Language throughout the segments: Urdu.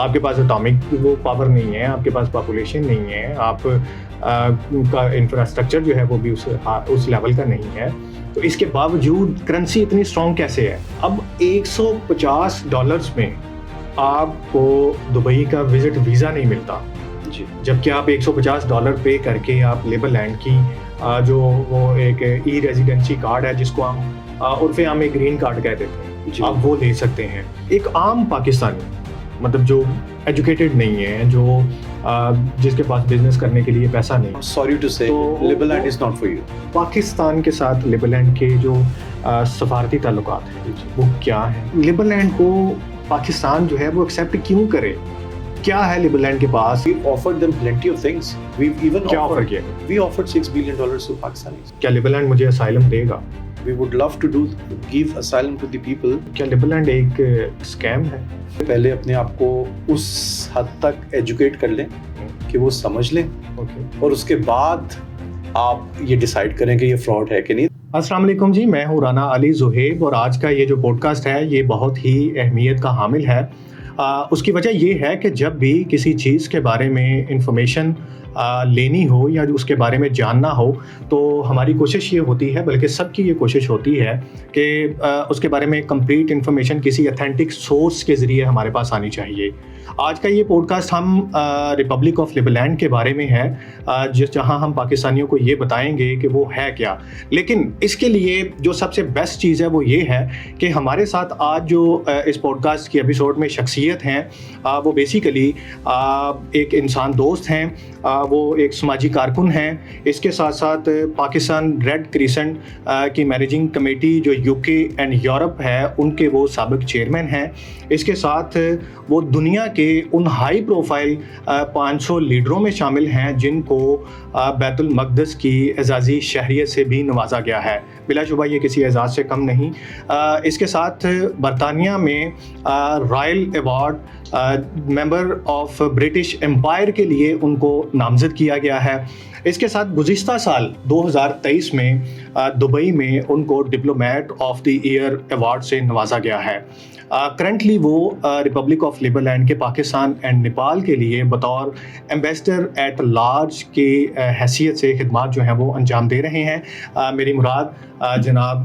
آپ کے پاس اٹامک وہ پاور نہیں ہے, آپ کے پاس پاپولیشن نہیں ہے, آپ کا انفراسٹرکچر جو ہے وہ بھی اس لیول کا نہیں ہے, تو اس کے باوجود کرنسی اتنی اسٹرانگ کیسے ہے؟ اب $150 میں آپ کو دبئی کا وزٹ ویزا نہیں ملتا, جبکہ آپ $150 پے کر کے آپ لیبر لینڈ کی جو وہ ایک ای ریزیڈنسی کارڈ ہے جس کو ہم عرف عام میں گرین کارڈ کہہ دیتے ہیں, آپ وہ لے سکتے ہیں. ایک عام پاکستانی مطلب جو ایجوکیٹڈ نہیں ہے, جو جس کے پاس بزنس کرنے کے لیے پیسہ نہیں, sorry to say Liberland is not for you. Pakistan کے ساتھ لیبر لینڈ کے جو سفارتی تعلقات ہیں وہ کیا ہیں؟ لیبر لینڈ کو پاکستان جو ہے وہ ایکسیپٹ کیوں کرے؟ کیا ہے لیبر لینڈ کے پاس؟ We offered them plenty of things. We've even کیا آفر کیا؟ We offered $6 billion to Pakistanis. کیا لیبر لینڈ مجھے اسائلم دے گا؟ We would love to give asylum to the people. کیا لیبر لینڈ ایک اسکیم ہے؟ پہلے اپنے آپ کو اس حد تک ایجوکیٹ کر لیں کہ وہ سمجھ لیں, اور اس کے بعد آپ یہ ڈیسائیڈ کریں کہ یہ فراڈ ہے کہ نہیں. السلام علیکم جی, میں ہوں رانا علی زہیب, اور آج کا یہ جو پوڈ کاسٹ ہے یہ بہت ہی اہمیت کا حامل ہے. اس کی وجہ یہ ہے کہ جب بھی کسی چیز کے بارے میں انفارمیشن لینی ہو یا اس کے بارے میں جاننا ہو تو ہماری کوشش یہ ہوتی ہے, بلکہ سب کی یہ کوشش ہوتی ہے کہ اس کے بارے میں کمپلیٹ انفارمیشن کسی اتھینٹک سورس کے ذریعے ہمارے پاس آنی چاہیے. آج کا یہ پوڈ کاسٹ ہم ریپبلک آف لیبر لینڈ کے بارے میں ہے, جہاں ہم پاکستانیوں کو یہ بتائیں گے کہ وہ ہے کیا. لیکن اس کے لیے جو سب سے بیسٹ چیز ہے وہ یہ ہے کہ ہمارے ساتھ آج جو اس پوڈ کاسٹ کی ایپیسوڈ میں شخصیت ہیں وہ بیسیکلی ایک انسان دوست ہیں, وہ ایک سماجی کارکن ہیں, اس کے ساتھ ساتھ پاکستان ریڈ کریسنٹ کی مینیجنگ کمیٹی جو UK اینڈ یورپ ہے ان کے وہ سابق چیئرمین ہیں. اس کے ساتھ وہ دنیا کے ان ہائی پروفائل 500 لیڈروں میں شامل ہیں جن کو بیت المقدس کی اعزازی شہریت سے بھی نوازا گیا ہے. بلا شبہ یہ کسی اعزاز سے کم نہیں. اس کے ساتھ برطانیہ میں Royal award member of British umpire کے لیے ان کو نامزد کیا گیا ہے. اس کے ساتھ گزشتہ سال 2023 میں دبئی میں ان کو diplomat of the year award سے نوازا گیا ہے. کرنٹلی وہ ریپبلک آف لیبر لینڈ کے پاکستان اینڈ نیپال کے لیے بطور ایمبیسڈر ایٹ لارج کی حیثیت سے خدمات جو ہیں وہ انجام دے رہے ہیں. میری مراد جناب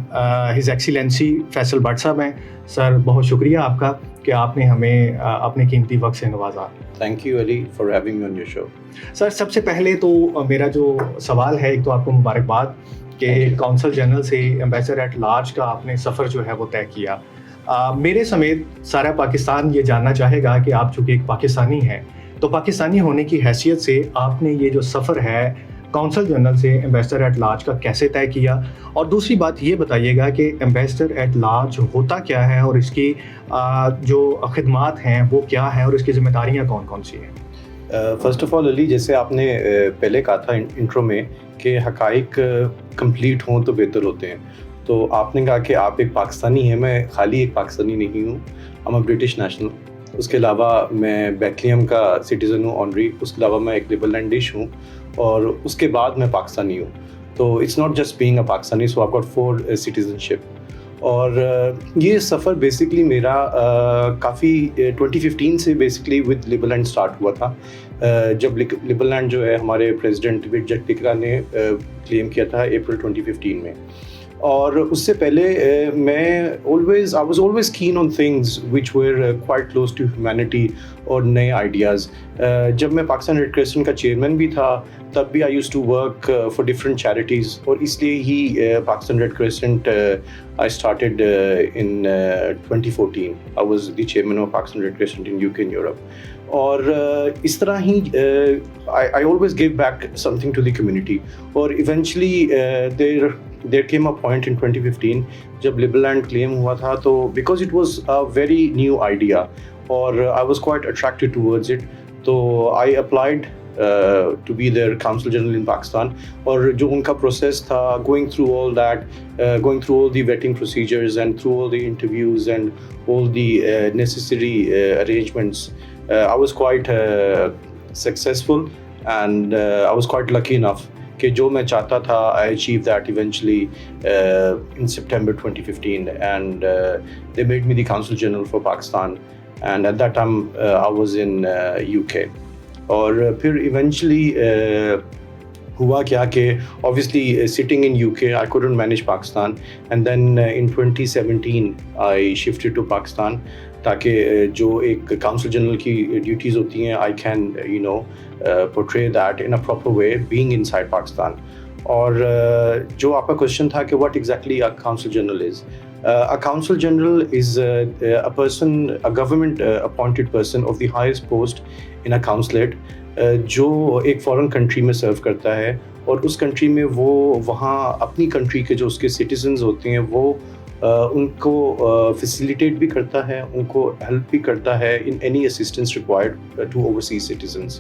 ہز ایکسیلنسی فیصل بٹ صاحب ہیں. سر بہت شکریہ آپ کا کہ آپ نے ہمیں اپنے قیمتی وقت سے نوازا. Thank you Ali for having me on your show. Sir سب سے پہلے تو میرا جو سوال ہے, ایک تو آپ کو مبارکباد کہ کونسل جنرل سے ایمبیسڈر ایٹ لارج کا آپ نے سفر جو ہے وہ طے کیا. میرے سمیت سارا پاکستان یہ جاننا چاہے گا کہ آپ چونکہ ایک پاکستانی ہیں تو پاکستانی ہونے کی حیثیت سے آپ نے یہ جو سفر ہے کونسل جنرل سے ایمبیسڈر ایٹ لارج کا کیسے طے کیا, اور دوسری بات یہ بتائیے گا کہ ایمبیسڈر ایٹ لارج ہوتا کیا ہے اور اس کی جو خدمات ہیں وہ کیا ہیں اور اس کی ذمہ داریاں کون کون سی ہیں. فرسٹ آف آل علی, جیسے آپ نے پہلے کہا تھا انٹرو میں کہ حقائق کمپلیٹ ہوں تو بہتر ہوتے ہیں, تو آپ نے کہا کہ آپ ایک پاکستانی ہیں. میں خالی ایک پاکستانی نہیں ہوں, I'm a برٹش نیشنل. اس کے علاوہ میں بیتلیم کا سٹیزن ہوں آنری. اس کے علاوہ میں ایک لیبر لینڈش ہوں, اور اس کے بعد میں پاکستانی ہوں. تو it's not just being a Pakistani, so آپ گاٹ 4 سٹیزنشپ. اور یہ سفر بیسکلی میرا کافی 2015 سے basically with Liberland start ہوا تھا, جب لیبر لینڈ جو ہے ہمارے پریزیڈنٹ وٹ جگتیکا نے کلیم کیا تھا اپریل 2015 میں. اور اس سے پہلے I was always keen on things which were quite close to humanity اور نئے آئیڈیاز. جب میں پاکستان ریڈ کریسنٹ کا چیئرمین بھی تھا تب بھی I used to work for different charities, اور اس لیے ہی Pakistan red crescent I started in 2014. I was the chairman of Pakistan Red Crescent in UK and Europe. اور اس طرح ہی I always give back something to the community. اور eventually there came a point in 2015 جب لیبر لینڈ کلیم ہوا تھا, تو because it was a very new idea اور I was quite attracted towards it, تو I applied to be their consul general in Pakistan. اور جو ان کا پروسیس تھا, going through all that, going through all the vetting procedures and through all the interviews and all the necessary arrangements, I was quite successful and I was quite lucky enough کہ جو میں چاہتا تھا I achieved that eventually in September 2015, and they made me the Consul General for Pakistan. and at that time I was in UK. اور پھر ایونچولی ہوا کیا کہ obviously sitting in UK I couldn't manage Pakistan, and then in 2017 I shifted to Pakistan تاکہ جو ایک کاؤنسل جنرل کی ڈیوٹیز ہوتی ہیں I can portray that in a proper way being inside Pakistan. اور جو آپ کا کوشچن تھا کہ what exactly a council general is. A council general is a person, a government appointed person of the highest post in a consulate, جو ایک فورن کنٹری میں سرو کرتا ہے اور اس کنٹری میں وہ وہاں اپنی کنٹری کے جو اس کے سٹیزنز ہوتے ہیں وہ ان کو فیسیلیٹیٹ بھی کرتا ہے, ان کو ہیلپ بھی کرتا ہے in any assistance required to overseas citizens.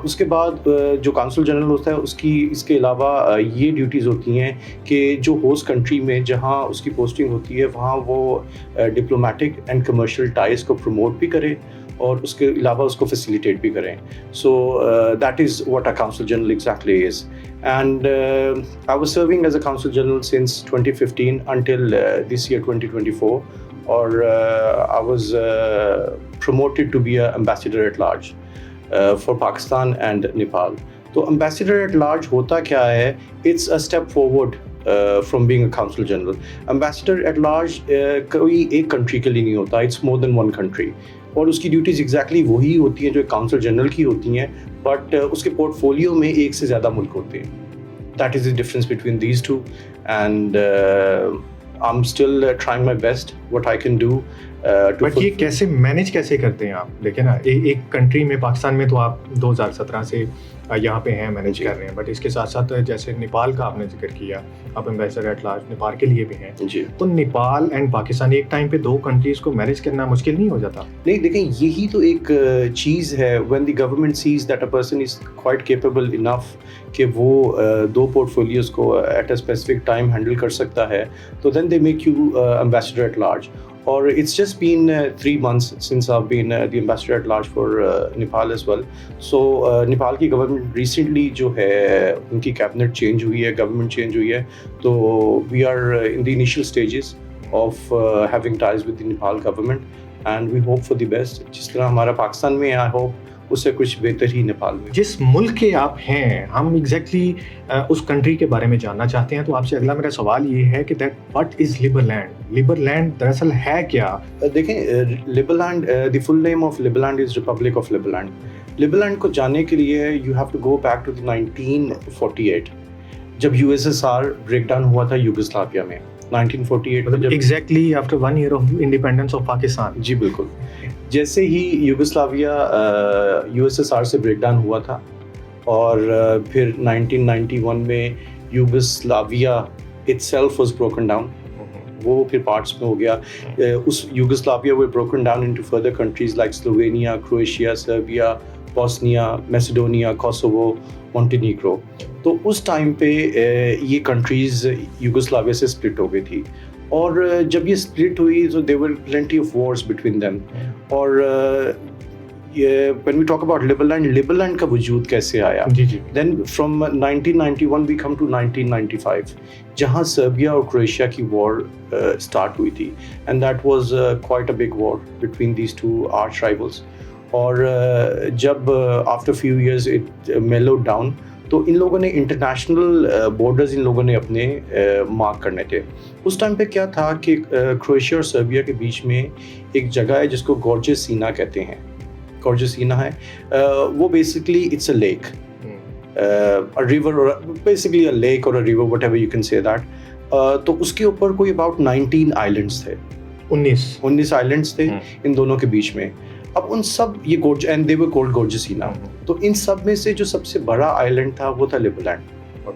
اس کے بعد جو کونسل جنرل ہوتا ہے اس کے علاوہ یہ ڈیوٹیز ہوتی ہیں کہ جو ہوسٹ کنٹری میں جہاں اس کی پوسٹنگ ہوتی ہے وہاں وہ ڈپلومیٹک اینڈ کمرشل ٹائز کو پروموٹ بھی کرے اور اس کے علاوہ اس کو فیسیلیٹیٹ بھی کریں. So that is what a consul general exactly is. And I was serving as a consul general since 2015 until this year 2024, اور I was promoted to be a ambassador at large for Pakistan and Nepal. تو ایمبیسیڈر ایٹ لارج ہوتا کیا ہے؟ It's a step forward from being a consul general. Ambassador at large کوئی ایک کنٹری کے لیے نہیں ہوتا, it's more then one country, اور اس کی ڈیوٹیز ایگزیکٹلی وہی ہوتی ہیں جو ایک کونسل جنرل کی ہوتی ہیں, بٹ اس کے پورٹ فولیو میں ایک سے زیادہ ملک ہوتے ہیں. That is the difference between these two, and I am still trying my best what I can do. But یہ کیسے مینیج کیسے کرتے ہیں آپ؟ دیکھیں نا, ایک کنٹری میں پاکستان میں تو آپ 2017 سے یہاں پہ ہیں, مینیج کر رہے ہیں, بٹ اس کے ساتھ ساتھ جیسے نیپال کا آپ نے ذکر کیا, آپ ایمبیسڈر ایٹ لارج نیپال کے لیے بھی ہیں, تو نیپال اینڈ پاکستان ایک ٹائم پہ دو کنٹریز کو مینیج کرنا مشکل نہیں ہو جاتا؟ نہیں, دیکھیں یہی تو ایک چیز ہے. When the government says that a person is quite capable enough کہ وہ دو پورٹ فولیوز کو at a specific time handle کر سکتا ہے, تو then they make you ambassador at large. اور it's just been 3 months since I've been the ambassador at large for Nepal as well. So Nepal کی گورنمنٹ ریسنٹلی جو ہے ان کی کیبنٹ چینج ہوئی ہے, گورنمنٹ چینج ہوئی ہے, تو we are in the initial stages of having ties with the Nepal government, and we hope for the best. جس طرح ہمارا پاکستان میں I hope اس سے کچھ بہتر ہی نیپال میں. جس ملک کے آپ ہیں, ہم ایگزیکٹلی اس کنٹری کے بارے میں جاننا چاہتے ہیں, تو آپ سے اگلا میرا سوال یہ ہے کہ دیٹ واٹ از لیبرلینڈ؟ لیبرلینڈ دراصل ہے کیا؟ دیکھیں, Liberland, the full name of Liberland is Republic of Liberland. Liberland کو جاننے کے لیے you have to go back to 1948 جب USSR بریک ڈاؤن ہوا تھا یوگوسلاویا میں. 1948 exactly after 1 year of independence of Pakistan. جی بالکل. جیسے ہی یوگوسلاویا USSR سے بریک ڈاؤن ہوا تھا, اور پھر 1991 میں Yugoslavia itself was broken down. وہ پھر پارٹس میں ہو گیا. اس Yugoslavia were broken down into further countries like Slovenia, Croatia, Serbia, Bosnia, Macedonia, Kosovo, Montenegro. تو اس ٹائم پہ یہ کنٹریز یوگوسلاویا سے سپلٹ ہو گئی تھی, اور جب یہ سپلٹ ہوئی تو there were plenty of wars between them. اور when we talk about لیبرلینڈ کا وجود کیسے آیا, then from 1991 we come to 1995 جہاں سربیا اور کروشیا کی وار اسٹارٹ ہوئی تھی, and that was quite a big war between these two arch rivals. اور جب after few years it mellowed down, تو ان لوگوں نے انٹرنیشنل بارڈرز ان لوگوں نے اپنے مارک کرنے تھے. اس ٹائم پہ کیا تھا کہ کروشیا اور سربیا کے بیچ میں ایک جگہ ہے جس کو گورجسینا کہتے ہیں. گورجسینا ہے, وہ basically it's a lake, river, basically a lake اور a river, whatever you can say that. تو اس کے اوپر کوئی اباؤٹ 19 آئلینڈس تھے, 19 آئلینڈس تھے ان دونوں کے بیچ میں. اب ان سب یہ اینڈ دے ور کولڈ گورجسینا, تو ان سب میں سے جو سب سے بڑا آئلینڈ تھا وہ تھا لیبرلینڈ.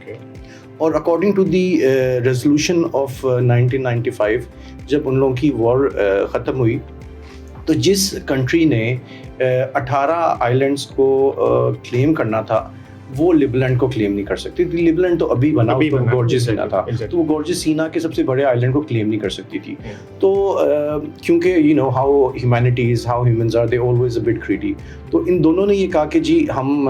اور according to the resolution of 1995 جب ان لوگوں کی وار ختم ہوئی, تو جس کنٹری نے 18 آئلینڈس کو کلیم کرنا تھا وہ لیبرلینڈ کو کلیم نہیں کر سکتی تھی. لیبرلینڈ تو ابھی بنا گورجسینا تھا, تو وہ گورجسینا کے سب سے بڑے آئلینڈ کو کلیم نہیں کر سکتی تھی. تو کیونکہ you know how humanities, how humans are, they always a bit greedy. تو ان دونوں نے یہ کہا کہ جی ہم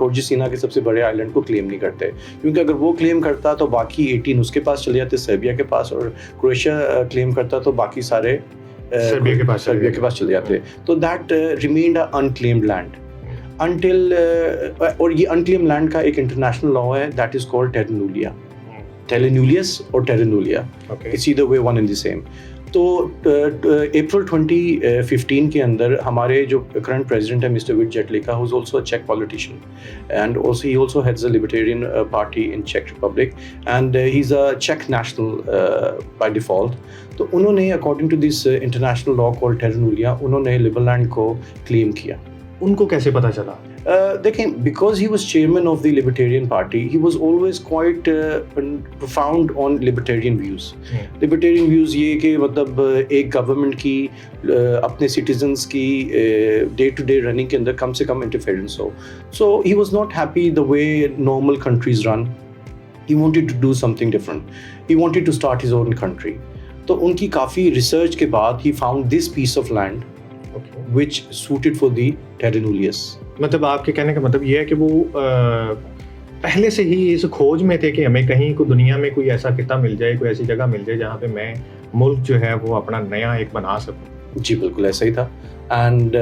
گورجسینا کے سب سے بڑے آئلینڈ کو کلیم نہیں کرتے, کیونکہ اگر وہ کلیم کرتا تو باقی 18 اس کے پاس چلے جاتے, سربیا کے پاس, اور کروشیا کلیم کرتا تو باقی سارے سربیا کے پاس چلے جاتے. تو that remained a unclaimed land until اور یہ انکلیم لینڈ کا ایک انٹرنیشنل لا ہے دیٹ از کالڈ ٹیرنولیا, ٹیلینولیس اور ٹیرنولیا, it's either way one and the same. تو اپریل 2015 کے اندر ہمارے جو کرنٹ پریزیڈنٹ ہے mister what جیٹلیکا, who is also a check politician and also he also heads a لبرٹیرین party in check republic and he is a check national by default. تو انہوں نے according to this international law called ٹیرنولیا انہوں نے لبرلینڈ کو کلیم کیا. ان کو کیسے پتہ چلا؟ دیکھیں, because he was chairman of the libertarian party, he was always quite profound on libertarian views. Libertarian views یہ کہ مطلب ایک گورنمنٹ کی اپنے سٹیزنس کی ڈے ٹو ڈے رننگ کے اندر کم سے کم انٹرفیئرنس ہو. So he was not happy the way normal countries run. He wanted to do something different. He wanted to start his own country. تو ان کی کافی ریسرچ کے بعد he found this piece of land which suited for the Terranulius. مطلب آپ کے کہنے کا مطلب یہ ہے کہ وہ پہلے سے ہی اس کھوج میں تھے کہ ہمیں کہیں کو دنیا میں کوئی ایسا خطہ مل جائے, کوئی ایسی جگہ مل جائے جہاں پہ میں ملک جو ہے وہ اپنا نیا ایک بنا سکوں. جی بالکل ایسا ہی تھا. And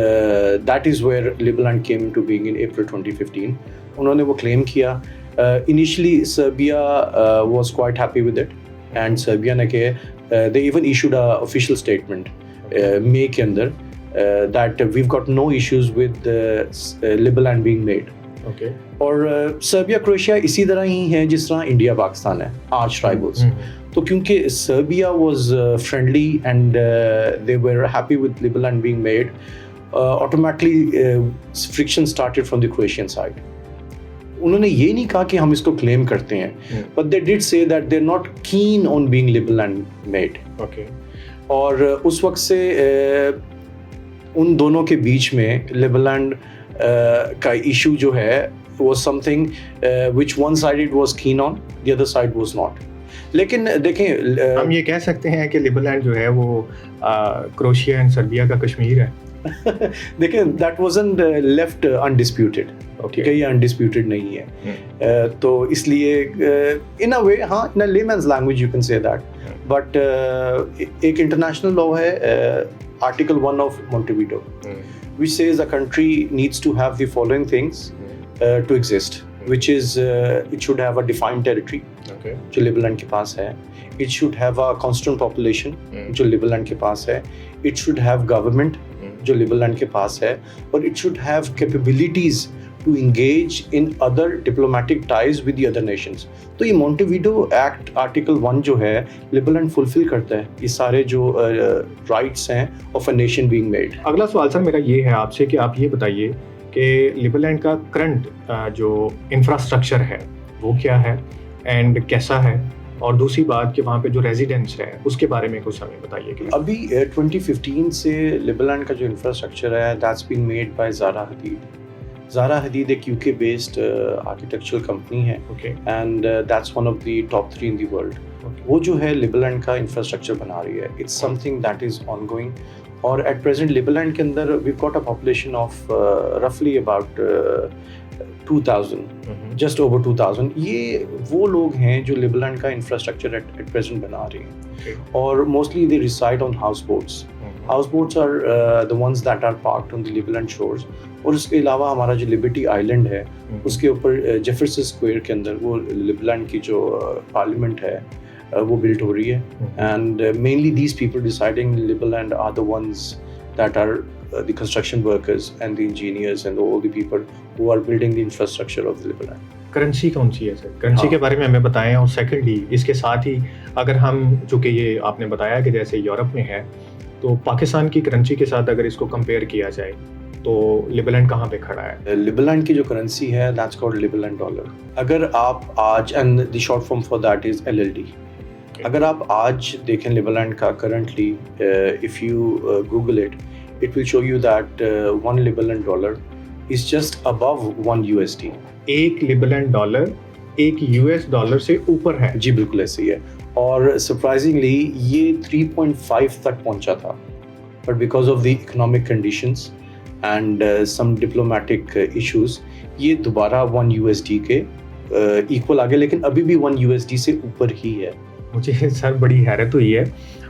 that is where Liberland came to being in April 2015. انہوں نے وہ کلیم کیا. Initially Serbia was quite happy with it and Serbia نے کہ they even issued a official statement مئی کے اندر that we've got no issues with Liberland being made. Okay. اور سربیا کروشیا اسی طرح ہی ہیں جس طرح انڈیا پاکستان ہے آج ٹرائبلس. تو کیونکہ Serbia was friendly and they were happy with Liberland being made, automatically friction started from the Croatian side. انہوں نے یہ نہیں کہا کہ ہم اس کو کلیم کرتے ہیں, but they did say that they're not keen on being Liberland made. Okay. اور اس وقت سے ان دونوں کے بیچ میں لبرلینڈ کا ایشو جو ہے وہ some thing which one sided was can on, the other side was not. لیکن دیکھیں ہم یہ کہہ سکتے ہیں کہ لبرلینڈ جو ہے وہ کروشیا اینڈ سربیا کا کشمیر ہے. دیکھیں دیٹ وازنٹ لیفٹ انڈسپیوٹڈ. ٹھیک ہے, یہ انڈسپیوٹڈ نہیں ہے. تو اس لیے ان اے وے ہاں in a layman's language you can say that. But ایک انٹرنیشنل لا ہے Article 1 of Montevideo, which says a country needs to have the following things to exist, which is it should have a defined territory, جو Liberland کے پاس ہے. It should have a constant population, جو Liberland کے پاس ہے. It should have government, جو Liberland کے پاس ہے. اور it should have capabilities to engage in other diplomatic ties with the other nations. تو یہ مونٹیویڈو ایکٹ آرٹیکل 1 جو ہے لبرلینڈ فلفل کرتا ہے یہ سارے جو رائٹس ہیں of a nation being made. اگلا سوال سر میرا یہ ہے آپ سے کہ آپ یہ بتائیے کہ لبرلینڈ کا کرنٹ جو انفراسٹرکچر ہے وہ کیا ہے اینڈ کیسا ہے, اور دوسری بات کہ وہاں پہ جو ریزیڈنٹس ہے اس کے بارے میں کچھ ہمیں بتائیے. کہ ابھی 2015 سے لبرلینڈ کا جو انفراسٹرکچر ہے that's been made by Zaha Hadid. Zaha Hadid ایک UK based architectural company ہے and that's one of the top 3 in the world. وہ جو ہے لبرلینڈ کا انفراسٹرکچر بنا رہی ہے. It's something that is ongoing. اور ایٹ پریزنٹ لبرلینڈ کے اندر we've got a population of رفلی اباؤٹ 2000, جسٹ اوور 2000. یہ وہ لوگ ہیں جو لبرلینڈ کا انفراسٹرکچر ایٹ پریزنٹ بنا رہے ہیں. اور mostly they reside on houseboats. Houseboats are the ones that are parked on the Liberland shores. اور اس کے علاوہ ہمارا جو لبرٹی آئیلینڈ ہے اس کے اوپر جیفرسن اسکوائر کے اندر وہ لبرلینڈ کی جو پارلیمنٹ ہے وہ بلٹ ہو رہی ہے. And mainly these people deciding Liberland are the ones that are the construction workers and the engineers and all the people who are building the infrastructure of the Liberland. Currency کون سی ہے سر؟ کرنسی کے بارے میں ہمیں بتائیں. اور سیکنڈلی اس کے ساتھ ہی اگر ہم چونکہ یہ آپ نے بتایا کہ جیسے یورپ میں ہے تو پاکستان کی کرنسی کے ساتھ اگر اس کو کمپیئر کیا جائے تو لبرلینڈ کہاں پہ کھڑا ہے؟ لبرلینڈ کی جو کرنسی ہے دیٹس کالڈ لبرلینڈ ڈالر. اگر آپ آج and the short form for that is LLD. اگر آپ آج دیکھیں لبرلینڈ کا currently if you Google it it will show you that one Liberland dollar is just above one USD. ایک لبرلینڈ ڈالر ایک US ڈالر سے اوپر ہے. جی بالکل ایسے ہی ہے. اور سرپرائزنگلی یہ 3.5 تک پہنچا تھا, but because of the economic conditions and some diplomatic issues یہ دوبارہ 1 USD کے ایکول آ گیا, لیکن ابھی بھی 1 USD سے اوپر ہی ہے. مجھے سر بڑی حیرت ہوئی ہے.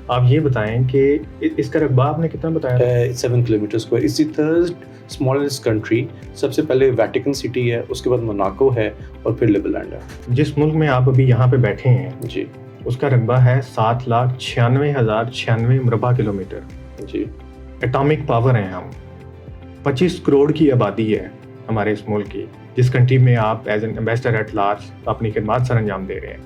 آپ یہ بتائیں کہ اس کا رقبہ آپ نے کتنا بتایا؟ 7 kilometre square. Is the third smallest country. سب سے پہلے ویٹیکن سٹی ہے, اس کے بعد موناکو ہے, اور پھر لیبلینڈ ہے. جس ملک میں آپ ابھی یہاں پہ بیٹھے ہیں جی, اس کا رقبہ ہے 7,96,096 مربع کلومیٹر. جی, ایٹامک پاور ہیں ہم. 25 کروڑ کی آبادی ہے ہمارے اس ملک کی, جس کنٹری میں آپ as an ambassador at large اپنی خدمات سر انجام دے رہے ہیں.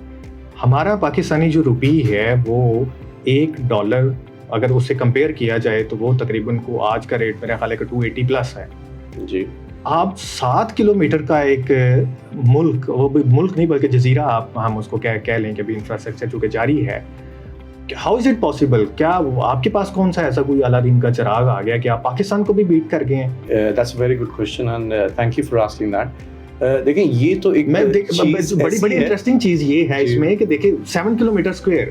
ہمارا پاکستانی جو روپی ہے وہ $1 اگر اس سے کمپیئر کیا جائے تو وہ تقریباً کو آج کا ریٹ میرا خیال ہے کہ 280 پلس ہے. جی, آپ 7 کلومیٹر کا ایک ملک, وہ بھی ملک نہیں بلکہ جزیرہ آپ ہم اس کو کہہ لیں کہ ابھی انفراسٹرکچر چونکہ جاری ہے, ہاؤ از اٹ پاسبل؟ کیا آپ کے پاس کون سا ایسا کوئی الادین کا چراغ آ گیا کہ آپ پاکستان کو بھی بیٹ کر گئے ہیں؟ That's a very good question and thank you for asking that. دیکھیں یہ تو ایک بڑی انٹرسٹنگ چیز یہ ہے اس میں کہ دیکھیں 7 کلومیٹر اسکوائر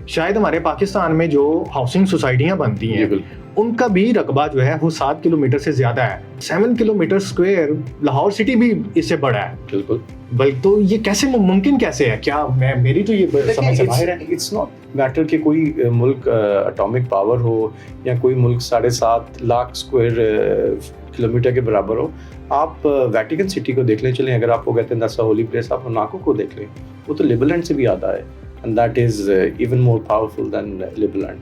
شاید ہمارے پاکستان میں جو ہاؤسنگ سوسائٹیاں بنتی ہیں ان کا بھی رقبہ جو ہے وہ 7 کلومیٹر سے زیادہ ہے. 7 کلومیٹر اسکوائر لاہور سٹی بھی اس سے بڑا ہے. بالکل. بلکہ تو یہ کیسے ممکن کیسے ہے؟ کیا میری تو یہ سمجھ سے باہر ہے. اٹس ناٹ میٹر کہ کوئی ملک اٹامک پاور ہو یا کوئی ملک 7.5 لاکھ اسکوائر کلومیٹر کے برابر ہو. آپ ویٹیکن سٹی کو دیکھ لیں. چلیں اگر آپ کو کہتے ہیں دیٹس اے ہولی پلیس, آپ موناکو کو دیکھ لیں, وہ تو لیبلینڈ سے بھی آتا ہے, and that is even more powerful than Liberland.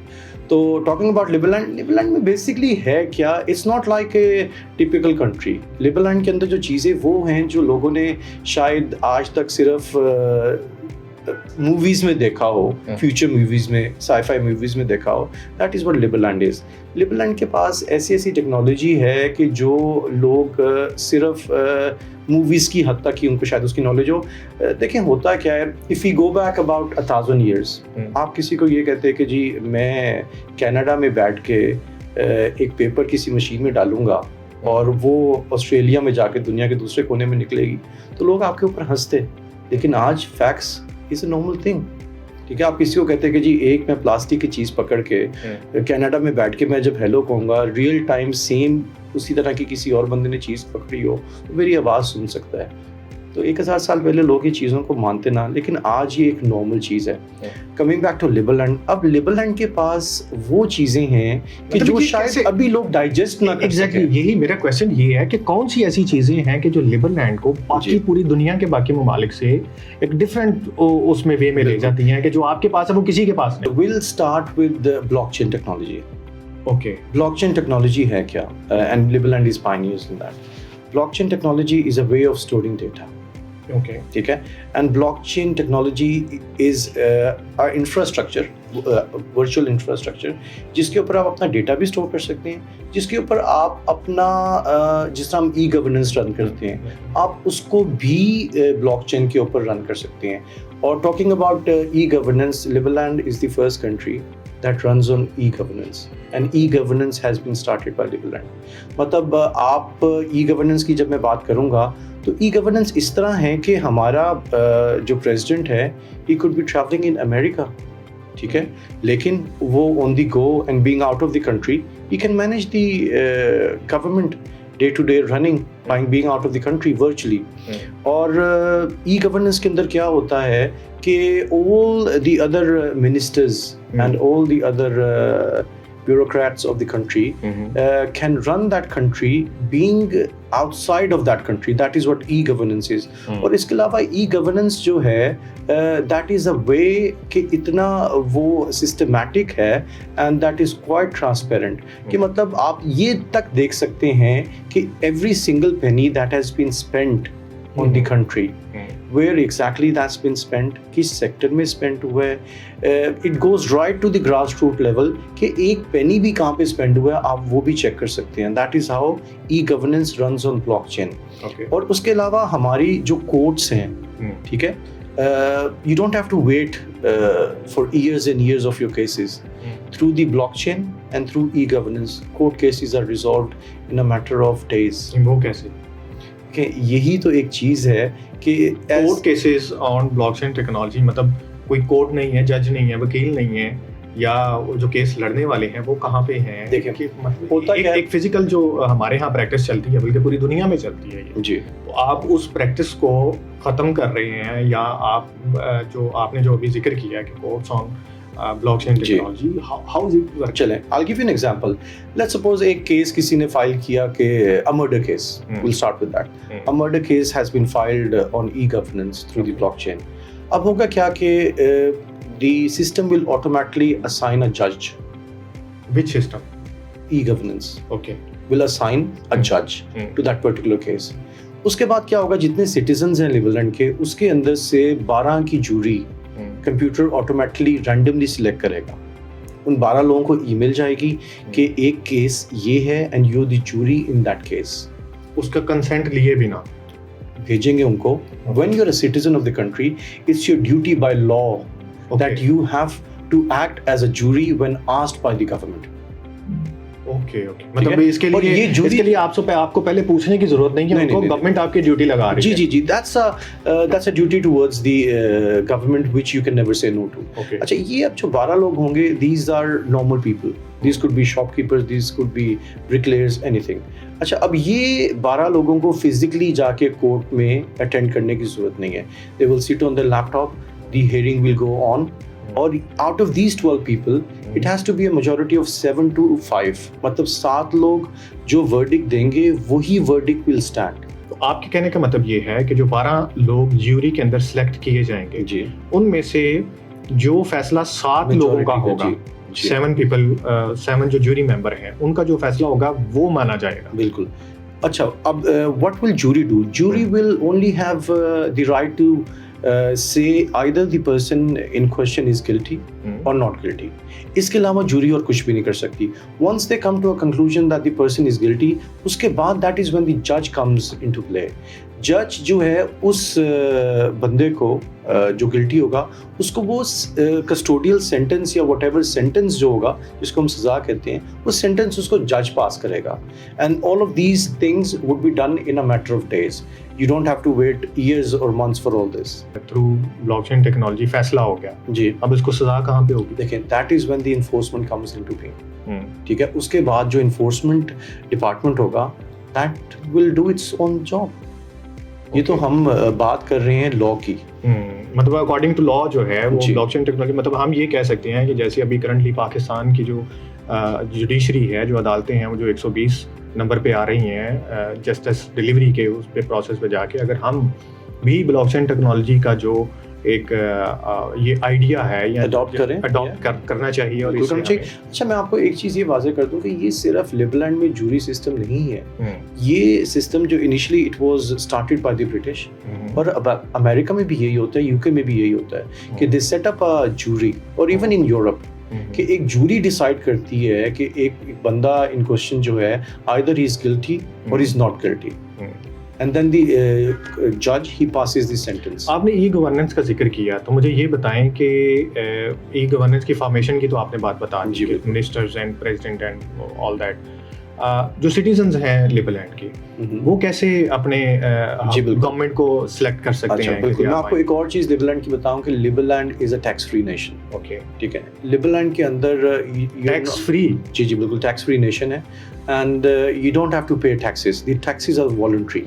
تو talking about Liberland میں basically ہے کیا, it's not like a typical country. Liberland کے اندر جو چیزیں وہ ہیں جو لوگوں نے شاید آج تک صرف موویز میں دیکھا ہو, فیوچر موویز میں, سائی فائی موویز میں دیکھا ہو. دیٹ از واٹ لیبرلینڈ از. لیبرلینڈ کے پاس ایسی ٹیکنالوجی ہے کہ جو لوگ صرف موویز کی حد تک ہی ان کو شاید اس کی نالج ہو. دیکھیں ہوتا کیا ہے, if you go back about 1000 years, آپ کسی کو یہ کہتے ہیں کہ جی میں کینیڈا میں بیٹھ کے ایک پیپر کسی مشین میں ڈالوں گا اور وہ آسٹریلیا میں جا کے دنیا کے دوسرے کونے میں نکلے گی, تو لوگ آپ کے اوپر ہنستے. لیکن آج facts is a normal thing. ٹھیک ہے, آپ کسی کو کہتے ہیں کہ جی ایک میں پلاسٹک کی چیز پکڑ کے کینیڈا میں بیٹھ کے میں جب ہیلو کہوں گا, ریئل ٹائم سیم اسی طرح کی کسی اور بندے نے چیز پکڑی ہو تو میری آواز سن سکتا ہے. تو 1000 سال پہلے لوگ یہ چیزوں کو مانتے نہ, لیکن آج یہ ایک نارمل چیز ہے. کمنگ بیک ٹو لیبرلینڈ, اب لیبرلینڈ کے پاس وہ چیزیں ہیں کہ جو شاید ابھی لوگ ڈائجسٹ نہ کر سکیں. یہی میرا کویسچن یہ ہے کہ کون سی ایسی چیزیں ہیں کہ جو لیبرلینڈ کو باقی پوری دنیا کے باقی ممالک سے ایک ڈفرینٹ اس میں وے میں لے جاتی ہیں کہ جو آپ کے پاس ہے وہ کسی کے پاس نہیں. We'll start with the blockchain technology. Okay. Blockchain technology ہے کیا, and Liberland is pioneers in that. Blockchain technology is a way of storing data. Okay. ٹھیک ہے, and blockchain technology is infrastructure, virtual infrastructure, جس کے اوپر آپ اپنا ڈیٹا بھی اسٹور کر سکتے ہیں, جس کے اوپر آپ اپنا جس طرح ہم ای گورننس رن کرتے ہیں آپ اس کو بھی بلاک چین کے اوپر رن کر سکتے ہیں. اور talking about e governance, Liberland is the first country that runs on e-governance, and e-governance has been started by Liberland. مطلب آپ e-governance کی جب میں بات کروں گا تو e-governance اس طرح ہے کہ ہمارا جو پریزیڈنٹ ہے he could be traveling in America, ٹھیک ہے, لیکن وہ on the go and being out of the country he can manage the government day-to-day running by being out of the country virtually. اور e-governance کے اندر کیا ہوتا ہے کہ all the other ministers and all the other bureaucrats of the country can run that country being outside of that country. That is what e-governance is. اور اس کے علاوہ e-governance جو ہے that is a way کہ اتنا وہ systematic ہے and that is quite transparent کہ مطلب آپ یہ تک دیکھ سکتے ہیں کہ every single penny that has been spent on the country, where exactly that's been spent, کس سیکٹر میں اسپینڈ ہوا ہے, it goes right to the grassroots level کہ ایک پینی بھی کہاں پہ اسپینڈ ہوا ہے آپ وہ بھی چیک کر سکتے ہیں. That is how e-governance runs on blockchain. اور اس کے علاوہ ہماری جو کورٹس ہیں, ٹھیک ہے, you don't have to wait for years and years of your cases. Through the blockchain and through e-governance, court cases are resolved in a matter of days. وہ کیسے؟ کہ یہی تو ایک چیز ہے کہ کورٹ کیسز آن بلاک چین ٹیکنالوجی, مطلب کوئی کورٹ نہیں ہے, جج نہیں ہے, وکیل نہیں ہے, یا جو کیس لڑنے والے ہیں وہ کہاں پہ ہیں. دیکھیں ہوتا ہے ایک فزیکل جو ہمارے ہاں پریکٹس چلتی ہے, بلکہ پوری دنیا میں چلتی ہے جی, تو آپ اس پریکٹس کو ختم کر رہے ہیں, یا آپ جو آپ نے جو ابھی ذکر کیا کہ courts on blockchain technology. How is it working? چلیں I'll give you an example. Let's suppose ایک کیس کسی نے فائل کیا کہ a murder case. We'll start with that. A murder case has been filed on e-governance through the blockchain. اب ہوگا کیا کہ the system will automatically assign a judge. Which system? E-governance Okay. will assign a judge to that particular case. اس کے بعد کیا ہوگا جتنے سٹیزنز ہیں لیولینڈ کے اس کے اندر سے 12 کی جوری کمپیوٹر آٹومیٹکلی رینڈملی سلیکٹ کرے گا. ان 12 لوگوں کو ای میل جائے گی کہ ایک کیس یہ ہے and you the jury in that case. اس کا کنسنٹ لیے بنا بھیجیں گے ان کو. when you are a citizen of the country it's your duty by law that you have to act as a jury when asked by the government. Okay okay مطلب اس کے لیے آپ کو پہلے پوچھنے کی ضرورت نہیں ہے, گورنمنٹ آپ کی ڈیوٹی لگا رہی ہے. جی that's a duty towards the government which you can never say no to. اچھا یہ اب جو 12 لوگ ہوں گے these are normal people, these could be shopkeepers, these could be bricklayers, anything. اچھا اب یہ 12 لوگوں کو فزیکلی جا کے کورٹ میں اٹینڈ کرنے کی ضرورت نہیں ہے. they will sit on their laptop, the hearing will go on. اور out of these 12 people it has to be a majority of 7 to 5, مطلب 7 لوگ جو verdict دیں گے وہی verdict will stand. آپ کے کہنے کا مطلب یہ ہے کہ جو 12 لوگ جیوری کے اندر سلیکٹ کیے جائیں گے جی ان میں سے جو فیصلہ 7 لوگوں کا ہوگا 7 people 7 جو جیوری ممبر ہیں ان کا جو فیصلہ ہوگا وہ مانا جائے گا. بالکل. اچھا اب what will jury do? Jury will only have the right to say either the person in question is guilty or not guilty. اس کے علاوہ جوری اور کچھ بھی نہیں کر سکتی. Once they come to a conclusion that the person is guilty, اس کے بعد that is when the judge comes into play. جج جو ہے اس بندے کو جو گلٹی ہوگا اس کو وہ کسٹوڈیل سینٹنس یا واٹ ایور سینٹنس جو ہوگا جس کو ہم سزا کہتے ہیں وہ سینٹنس اس کو جج پاس کرے گا. And all of these things would be done in a matter of days. You don't have to wait years or months for all this. Through blockchain technology فیصلہ ہو گیا جی. اب اس کو سزا کہاں پہ ہوگی؟ دیکھیں that is when the enforcement comes into being. ٹھیک ہے. اس کے بعد جو انفورسمنٹ ڈپارٹمنٹ ہوگا that will do its own job. یہ تو ہم بات کر رہے ہیں لا کی. مطلب اکارڈنگ ٹو لا جو ہے وہ بلاک چین ٹیکنالوجی مطلب ہم یہ کہہ سکتے ہیں کہ جیسے ابھی کرنٹلی پاکستان کی جو جوڈیشری ہے جو عدالتیں ہیں وہ جو 120 نمبر پہ آ رہی ہیں جسٹس ڈلیوری کے اس پہ پروسیس پہ جا کے اگر ہم بھی بلاک چین ٹیکنالوجی کا جو ایک یہ آئیڈیا ہے یا اڈاپٹ کرنا چاہیے اور اچھا میں آپ کو ایک چیز یہ واضح کر دوں کہ یہ صرف لیبلینڈ میں جوری سسٹم نہیں ہے. یہ سسٹم جو initially it was started by the British اور امریکہ میں بھی یہی ہوتا ہے, یو کے میں بھی یہی ہوتا ہے کہ دے سیٹ اپ اے جوری اور ایون ان یورپ کہ ایک جوری ڈیسائیڈ کرتی ہے کہ ایک بندہ ان کوشچن جو ہے either he is guilty or he is not guilty. And then the judge he passes the sentence. آپ نے ای گورننس کا ذکر کیا تو مجھے یہ بتائیں کہ ای گورننس کی فارمیشن کی تو آپ نے بات بتا دی ministers and president and all that. جو سٹیزنز ہیں لیبلینڈ کے وہ کیسے اپنے گورنمنٹ کو سلیکٹ کر سکتے ہیں؟ بالکل. میں آپ کو ایک اور چیز لیبلینڈ کی بتاؤں کہ Liberland is a tax free nation. Okay ٹھیک ہے. لیبلینڈ کے اندر ٹیکس فری جی بالکل ٹیکس فری نیشن ہے and you don't have to pay taxes. The taxes are voluntary.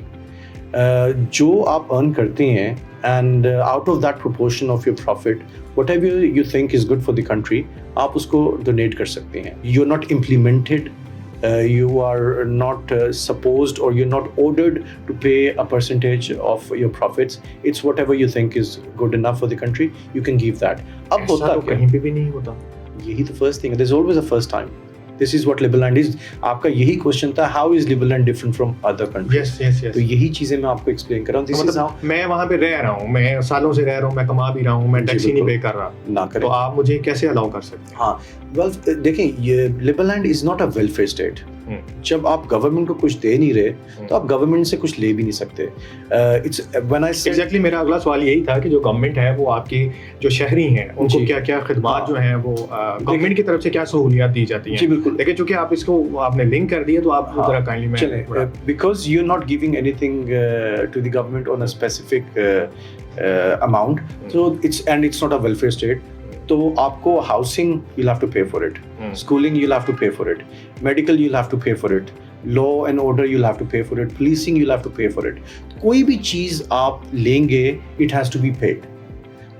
جو آپ ارن کرتے ہیں and out of that proportion of your profit whatever you think is good for the country آپ اس کو ڈونیٹ کر سکتے ہیں. You are not implemented, you are not supposed or you're not ordered to pay a percentage of your profits. It's whatever you think is good enough for the country, you can give that. اب ہوتا ہے کہیں پہ بھی نہیں ہوتا. یہی تو فرسٹ تھنگ ہے. There's always a first time. This is what Liberland is. آپ کا یہی کوشچن تھا how is Liberland different from other countries. Yes. تو یہی چیزیں میں آپ کو ایکسپلین کر رہا ہوں. This is how میں وہاں پہ رہ رہا ہوں, میں سالوں سے رہ رہا ہوں, میں کما بھی رہا ہوں, میں ٹیکس ہی نہیں پے کر رہا. نہ کریں تو آپ مجھے کیسے الاؤ کر سکتے ہیں؟ ہاں ویل دیکھیں یہ Liberland is not a welfare state. جب آپ گورنمنٹ کو کچھ دے نہیں رہے تو آپ گورنمنٹ سے کچھ لے بھی نہیں سکتے. ایگزیکٹلی میرا اگلا سوال یہی تھا کہ جو گورنمنٹ ہے وہ آپ کی جو شہری ہیں ان کو کیا کیا خدمات جو ہیں وہ گورنمنٹ کی طرف سے کیا سہولیات دی جاتی ہیں؟ جی بالکل. لیکن چونکہ آپ اس کو آپ نے لنک کر دیا تو آپ ذرا کائنڈلی میں because you are not giving anything to the government on a specific amount so it's not a welfare state. تو آپ کو housing you'll have to pay for it, schooling you'll have to pay for it, medical you'll have to pay for it, law and order you'll have to pay for it, policing you'll have to pay for it. کوئی بھی چیز آپ لیں گے it has to be paid.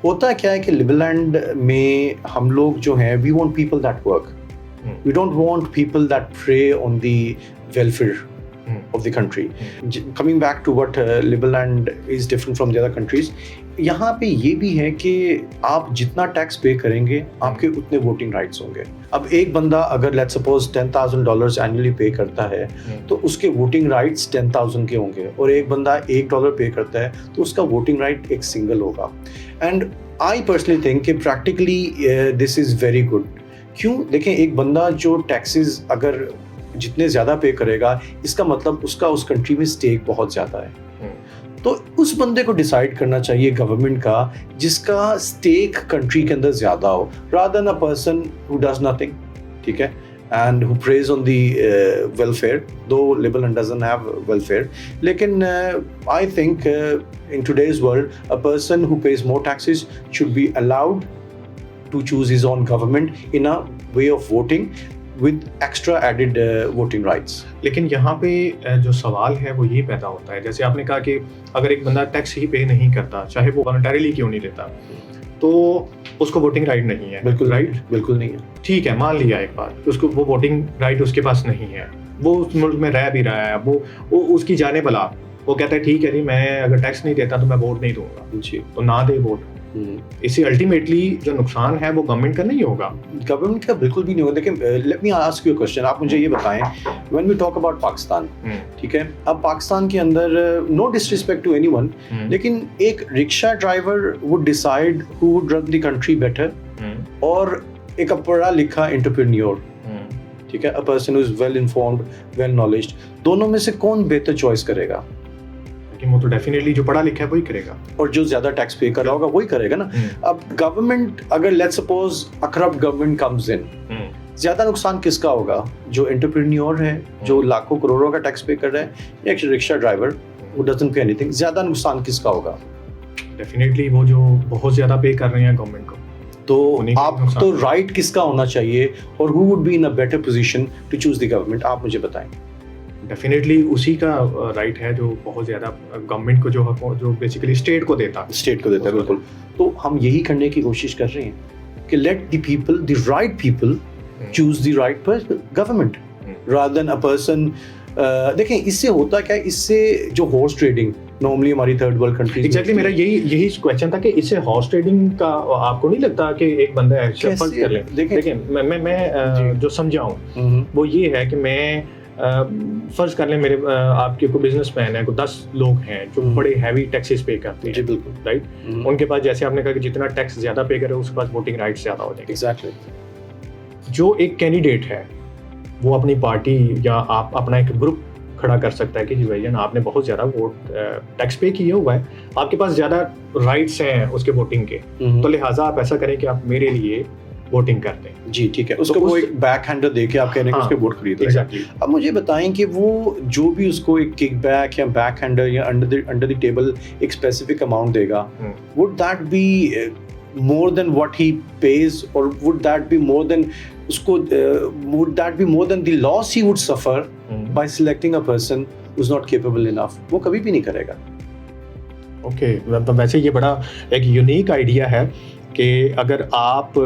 ہوتا کیا ہے کہ لیبرلینڈ میں ہم لوگ جو ہیں we want people that work, we don't want people that prey on the welfare of the country. Coming back to what Liberland is different from the other countries, یہاں پہ یہ بھی ہے کہ آپ جتنا ٹیکس پے کریں گے آپ کے اتنے ووٹنگ رائٹس ہوں گے. اب ایک بندہ اگر لیٹ سپوز $10,000 اینولی پے کرتا ہے تو اس کے ووٹنگ رائٹس 10,000 کے ہوں گے, اور ایک بندہ $1 پے کرتا ہے تو اس کا ووٹنگ رائٹ ایک سنگل ہوگا. اینڈ آئی پرسنلی تھنک کہ practically this is very good. کیوں؟ دیکھیں ایک بندہ جو ٹیکسز اگر جتنے زیادہ پے کرے گا اس کا مطلب اس کا اس کنٹری میں اسٹیک بہت زیادہ ہے. تو اس بندے کو ڈیسائیڈ کرنا چاہیے گورنمنٹ کا جس کا اسٹیک کنٹری کے اندر زیادہ ہو, rather than a person who does nothing, ٹھیک ہے, and who preys on the welfare, though Liberland doesn't have welfare. لیکن I think in today's world a person who pays more taxes should be allowed to choose his own government in a way of voting with extra added voting rights. لیکن یہاں پہ جو سوال ہے وہ یہ پیدا ہوتا ہے, جیسے آپ نے کہا کہ اگر ایک بندہ ٹیکس ہی پے نہیں کرتا, چاہے وہ والنٹریلی کیوں نہیں دیتا, تو اس کو ووٹنگ رائٹ نہیں ہے. بالکل رائٹ, بالکل نہیں ہے. ٹھیک ہے, مان لیا ایک بار اس کو وہ ووٹنگ رائٹ اس کے پاس نہیں ہے, وہ اس ملک میں رہ بھی رہا ہے, وہ اس کی جانب بلا, وہ کہتا ہے ٹھیک ہے جی میں اگر ٹیکس نہیں دیتا تو میں ووٹ نہیں دوں گا, جی تو نہ دے ووٹ. اس سے الٹیمیٹلی جو نقصان ہے وہ گورنمنٹ کا نہیں ہوگا. گورنمنٹ کا بالکل بھی نہیں ہوگا. دیکھیں let me ask you a question, آپ مجھے یہ بتائیں when we talk about Pakistan, ٹھیک ہے, اب پاکستان کے اندر no disrespect to anyone, لیکن ایک رکشہ driver would decide who would run the country better, اور ایک پڑھا لکھا انٹرپرینیور, ٹھیک ہے, a person who is well informed, well knowledged, دونوں میں سے کون بہتر چوائس کرے گا؟ وہ تو ڈیفینیٹلی جو پڑھا لکھا ہے وہی کرے گا, اور جو زیادہ ٹیکس پے کر رہا ہوگا وہی کرے گا نا. اب گورنمنٹ اگر let suppose a corrupt government comes in, زیادہ نقصان کس کا ہوگا؟ جو انٹرپرینیور ہے, جو لاکھوں کروڑوں کا ٹیکس پے کر رہا ہے, یا ایک رکشہ driver who doesn't pay anything, زیادہ نقصان کس کا ہوگا؟ ڈیفینیٹلی وہ جو بہت زیادہ پے کر رہے ہیں گورنمنٹ کو. تو آپ تو رائٹ کس کا ہونا چاہیے, اور who would be in a better position to choose the government, آپ مجھے بتائیں. ڈیفینیٹلی اسی کا رائٹ ہے جو بہت زیادہ گورنمنٹ کو جو بیسیکلی اسٹیٹ کو دیتا ہے. بالکل. تو ہم یہی کرنے کی کوشش کر رہے ہیں کہ let the people, the right people choose the right government rather than a person. دیکھیں اس سے ہوتا کیا ہے, اس سے جو ہارس ٹریڈنگ نارملی ہماری تھرڈ ورلڈ کنٹریز, ایگزیکٹلی میرا یہی کویسچن تھا کہ اس سے ہارس ٹریڈنگ کا آپ کو نہیں لگتا کہ ایک بندہ فرض کر لیں, دیکھیں میں جو سمجھا ہوں وہ یہ ہے کہ میں فرض کر لیں میرے آپ کے کوئی بزنس مین ہے, کوئی 10 لوگ ہیں جو بڑے ہیوی ٹیکسز پے کرتے ہیں. جی بالکل رائٹ. ان کے پاس جیسے آپ نے کہا کہ جتنا ٹیکس زیادہ پے کرے اس کے پاس ووٹنگ رائٹ زیادہ ہو جائیں گے. ایگزیکٹلی. جو ایک کینڈیڈیٹ ہے وہ اپنی پارٹی یا آپ اپنا ایک گروپ کھڑا کر سکتا ہے کہ جی بھائی جان آپ نے بہت زیادہ ووٹ ٹیکس پے کیا ہوا ہے, آپ کے پاس زیادہ رائٹس ہیں اس کے ووٹنگ کے, تو لہٰذا آپ ایسا کریں کہ آپ میرے لیے ووٹنگ کرتے ہیں. جی ٹھیک ہے, اس کو وہ ایک بیک ہینڈر دے کے آپ کہہ رہے ہیں کہ اس کے ووٹ خرید لیں. اب مجھے بتائیں کہ وہ جو بھی اس کو ایک کک بیک یا بیک ہینڈر یا انڈر دی ٹیبل ایک اسپیسیفک اماؤنٹ دے گا, would that be more than what he pays, or would that be more than would that be more than the loss he would suffer by selecting a person who's not capable enough? وہ کبھی بھی نہیں کرے گا. اوکے, ویسے یہ بڑا ایک یونیک آئیڈیا ہے کہ اگر آپ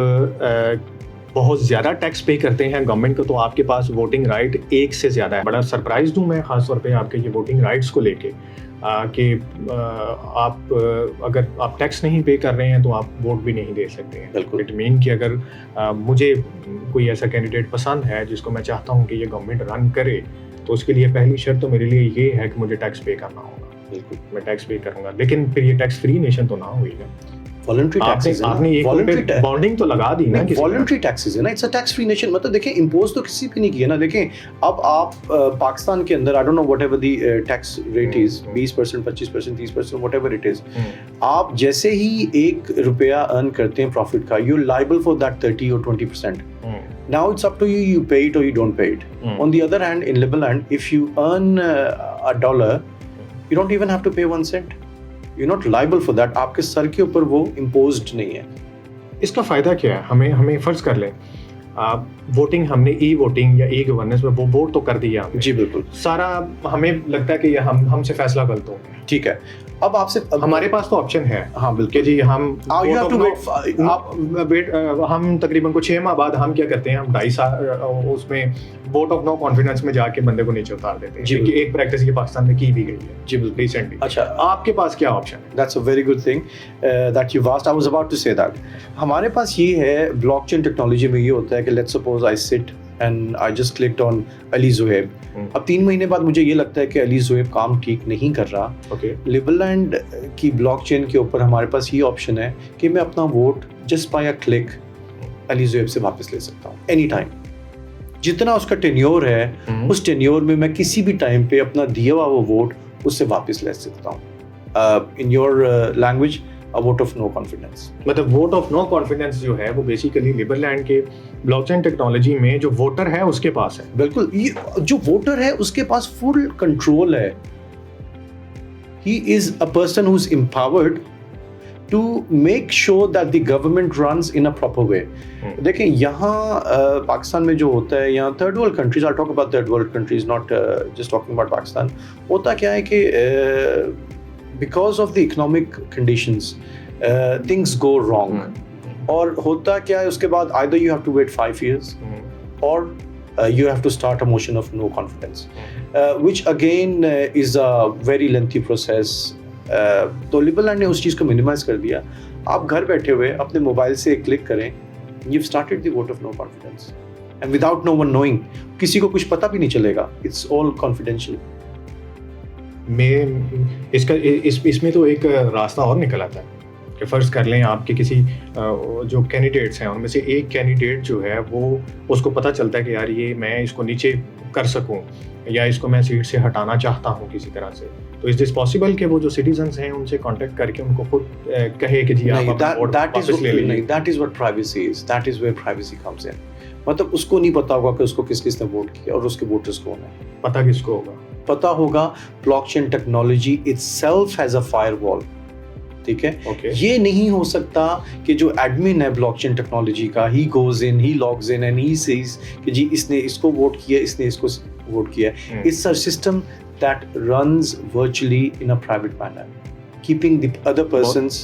بہت زیادہ ٹیکس پے کرتے ہیں گورنمنٹ کو تو آپ کے پاس ووٹنگ رائٹ ایک سے زیادہ ہے. بڑا سرپرائز دوں میں خاص طور پہ آپ کے یہ ووٹنگ رائٹس کو لے کے کہ آپ اگر آپ ٹیکس نہیں پے کر رہے ہیں تو آپ ووٹ بھی نہیں دے سکتے ہیں. بالکل. اٹ مین کہ اگر مجھے کوئی ایسا کینڈیڈیٹ پسند ہے جس کو میں چاہتا ہوں کہ یہ گورنمنٹ رن کرے, تو اس کے لیے پہلی شرط تو میرے لیے یہ ہے کہ مجھے ٹیکس پے کرنا ہوگا. بالکل, میں ٹیکس پے کروں گا, لیکن پھر یہ ٹیکس فری نیشن تو نہ ہوئی گا. Voluntary taxes آپ نے ایک بانڈنگ تو لگا دی نا, voluntary taxes ہے نا, it's a tax free nation. مطلب دیکھیں امپوز تو کسی پہ نہیں کیا نا. دیکھیں اب آپ پاکستان کے اندر I don't know whatever the tax rate is, 20%, 25%, 30%, whatever it is, آپ جیسے ہی ₹1 earn کرتے ہیں profit کا, you're liable for that 30 or 20%. Now it's up to you, you pay it or you don't pay it. On the other hand, in Liberland, if you earn $1, you don't even have to pay 1 cent. You're not liable for that. آپ کے سر کے اوپر وہ imposed نہیں ہے. اس کا فائدہ کیا ہے؟ ہمیں فرض کر لیں ووٹنگ ہم نے ای ووٹنگ یا ای گورننس میں وہ ووٹ تو کر دیا. جی بالکل. سارا ہمیں لگتا ہے کہ ہم سے فیصلہ غلط ہو گیا. ٹھیک ہے, اب آپ سے ہمارے پاس تو آپشن ہے ہاں بالکل کہ جی ہم ہم تقریباً کو 6 ماہ بعد ہم کیا کرتے ہیں, ہم 2.5 سال اس میں ووٹ آف نو کانفیڈنس میں جا کے بندے کو نیچے اتار دیتے ہیں, کیونکہ ایک پریکٹس یہ پاکستان میں کی بھی گئی ہے جی بالکل ریسنٹلی. اچھا آپ کے پاس کیا آپشن ہے؟ That's a very good thing that you asked. I was about to say that. ہمارے پاس یہ ہے بلاک چین ٹیکنالوجی میں یہ ہوتا ہے کہ let's suppose I sit and I just clicked on علی زہیب. اب 3 مہینے بعد مجھے یہ لگتا ہے کہ علی زہیب کام ٹھیک نہیں کر رہا. لیبرلینڈ کی بلاک چین کے اوپر ہمارے پاس یہ آپشن ہے کہ میں اپنا vote just by a click Ali Zohaib سے واپس لے سکتا ہوں اینی ٹائم. جتنا اس کا ٹینیور ہے اس ٹینیور میں کسی بھی ٹائم پہ اپنا دیا ہوا وہ ووٹ اس سے واپس لے سکتا ہوں. In your language, a vote of no confidence. مطلب ووٹ آف نو کانفیڈنس جو ہے وہ بیسیکلی لیبرلینڈ کے بلاک چین ٹیکنالوجی میں جو ووٹر ہے اس کے پاس ہے. بالکل, جو ووٹر ہے اس کے پاس فل کنٹرول ہے. He is a person who's empowered to make sure that the government runs in a proper way. دیکھیں یہاں پاکستان میں جو ہوتا ہے, یہاں third world countries, I'll talk about third world countries, not just talking about Pakistan. ہوتا کیا ہے کہ because of the economic conditions things go wrong. اور ہوتا کیا ہے اس کے بعد either you have to wait 5 years or you have to start a motion of no confidence, which again is a very lengthy process. تو لیبرلینڈ نے اس چیز کو منیمائز کر دیا. آپ گھر بیٹھے ہوئے اپنے موبائل سے کلک کریں, you've started the vote of no confidence and without no one knowing. کسی کو کچھ پتہ بھی نہیں چلے گا, it's all confidential. میں اس میں تو ایک راستہ اور نکل آتا ہے کہ فرض کر لیں آپ کے کسی جو کینڈیڈیٹس ہیں ان میں سے ایک کینڈیڈیٹ جو ہے وہ اس کو پتہ چلتا ہے کہ یار یہ میں اس کو نیچے کر سکوں یا اس کو میں سیٹ سے ہٹانا چاہتا ہوں کسی طرح سے, تو از دس پاسبل کہ وہ جو سٹیزنز ہیں ان سے کانٹیکٹ کر کے ان کو خود کہے کہ جی آپ واپس لے لیجیے. That is what privacy is. That is where privacy comes in. مطلب اس کو نہیں پتا ہوگا کہ اس کو کس کس نے ووٹ کیا اور اس کے ووٹرز کون ہیں. پتہ کس کو ہوگا؟ پتہ ہوگا blockchain technology itself has a firewall. ٹھیک ہے, یہ نہیں ہو سکتا کہ جو ایڈمن ہے بلاک چین ٹیکنالوجی کا, he goes in, he logs in and he says کہ جی اس نے اس کو ووٹ کیا, اس نے اس کو ووٹ کیا. It's a system that runs virtually in a private manner, keeping the other person's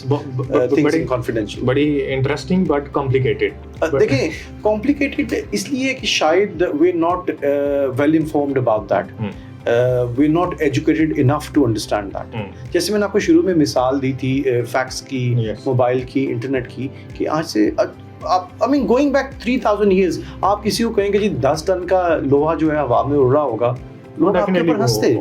things confidential. بڑی انٹرسٹنگ بٹ کمپلیکیٹڈ. دیکھیں complicated اس لیے کہ شاید we're not well informed about that. We're not educated enough to understand that. جیسے میں نے آپ کو شروع میں مثال دی تھی فیکس کی, موبائل کی, انٹرنیٹ کی, کہ آج سے I mean going back 3000 years آپ کسی کو کہیں گے جی 10 ٹن کا لوہا جو ہے ہوا میں اڑ رہا ہوگا, لوگ آپ کے اوپر ہنستے.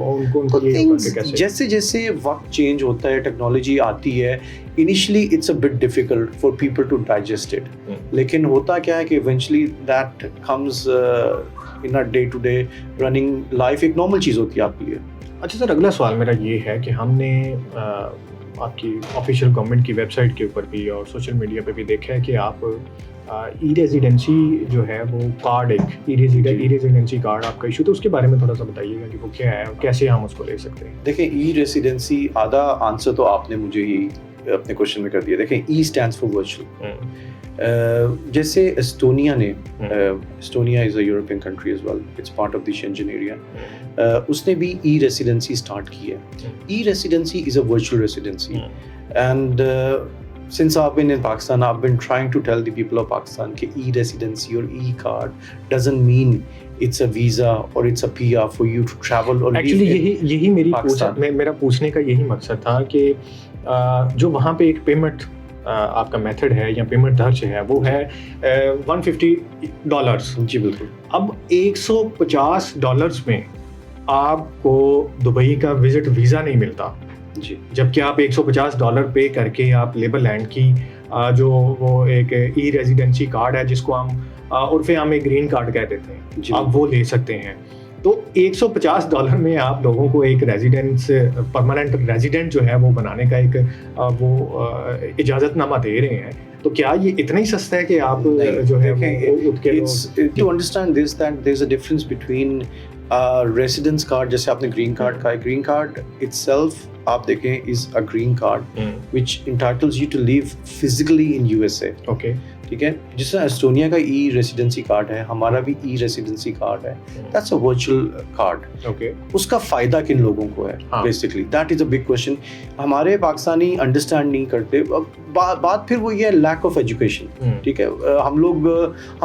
جیسے جیسے وقت چینج ہوتا ہے, ٹیکنالوجی آتی ہے, initially it's a bit difficult for people to digest it. لیکن ہوتا کیا ہے کہ eventually that comes in a day to day running life, ایک نارمل چیز ہوتی ہے آپ کے لیے. اچھا سر, اگلا سوال میرا یہ ہے کہ ہم نے آپ کی آفیشیل گورنمنٹ کی ویب سائٹ کے اوپر بھی اور سوشل میڈیا پہ بھی دیکھا ہے کہ آپ ای ریزیڈنسی جو ہے وہ کارڈ, ایک ای ریزیڈنسی کارڈ آپ کا ایشو, تو اس کے بارے میں تھوڑا سا بتائیے گا کہ وہ کیا ہے اور کیسے ہم اس کو لے سکتے ہیں. دیکھیں ای ریزیڈنسی آدھا آنسر تو آپ نے مجھے ہی اپنے کوشچن میں کر دیا. دیکھیں ای اسٹینڈس فار ورچوئل. جیسے اسٹونیا نے, Estonia is a European country as well, it's part of the Schengen area, اس نے بھی ای ریزیڈنسی اسٹارٹ کی ہے. E residency is a virtual residency and since I've been in Pakistan, I've been trying to tell the people of Pakistan کہ e-residency or e-card doesn't mean it's a visa or it's a PR for you to travel or live in Pakistan. یہی میرا پوچھنے کا یہی مقصد تھا کہ جو وہاں پہ ایک پیمنٹ آپ کا میتھڈ ہے یا پیمنٹ درج ہے وہ ہے $150. جی بالکل. اب $150 میں آپ کو دبئی کا وزٹ ویزا نہیں ملتا, جی, جبکہ آپ $150 پے کر کے آپ لیبرلینڈ کی جو وہ ایک ای ریزیڈنسی کارڈ ہے جس کو ہم عرف عام میں گرین کارڈ کہہ دیتے ہیں, آپ وہ لے سکتے ہیں. تو $150 میں آپ لوگوں کو ایک ریزیڈنس, پرماننٹ ریزیڈنٹ جو ہے وہ بنانے کا ایک وہ اجازت نامہ دے رہے ہیں. تو کیا یہ اتنا ہی سستا ہے کہ آپ جو ہے to understand this that there is a difference between residence card, جیسے آپ نے گرین کارڈ کا ہے, گرین کارڈ اٹ سیلف آپ دیکھیں is a green card which entitles you to live physically in USA. Okay. ٹھیک ہے. جس طرح اسٹونیا کا ای ریسیڈنسی کارڈ ہے, ہمارا بھی ای ریسیڈنسی کارڈ ہے, دیٹس اے ورچوئل کارڈ. اس کا فائدہ کن لوگوں کو ہے basically, that is a big question. ہمارے پاکستانی انڈرسٹینڈ نہیں کرتے. بات پھر وہ یہ ہے لیک آف ایجوکیشن. ٹھیک ہے, ہم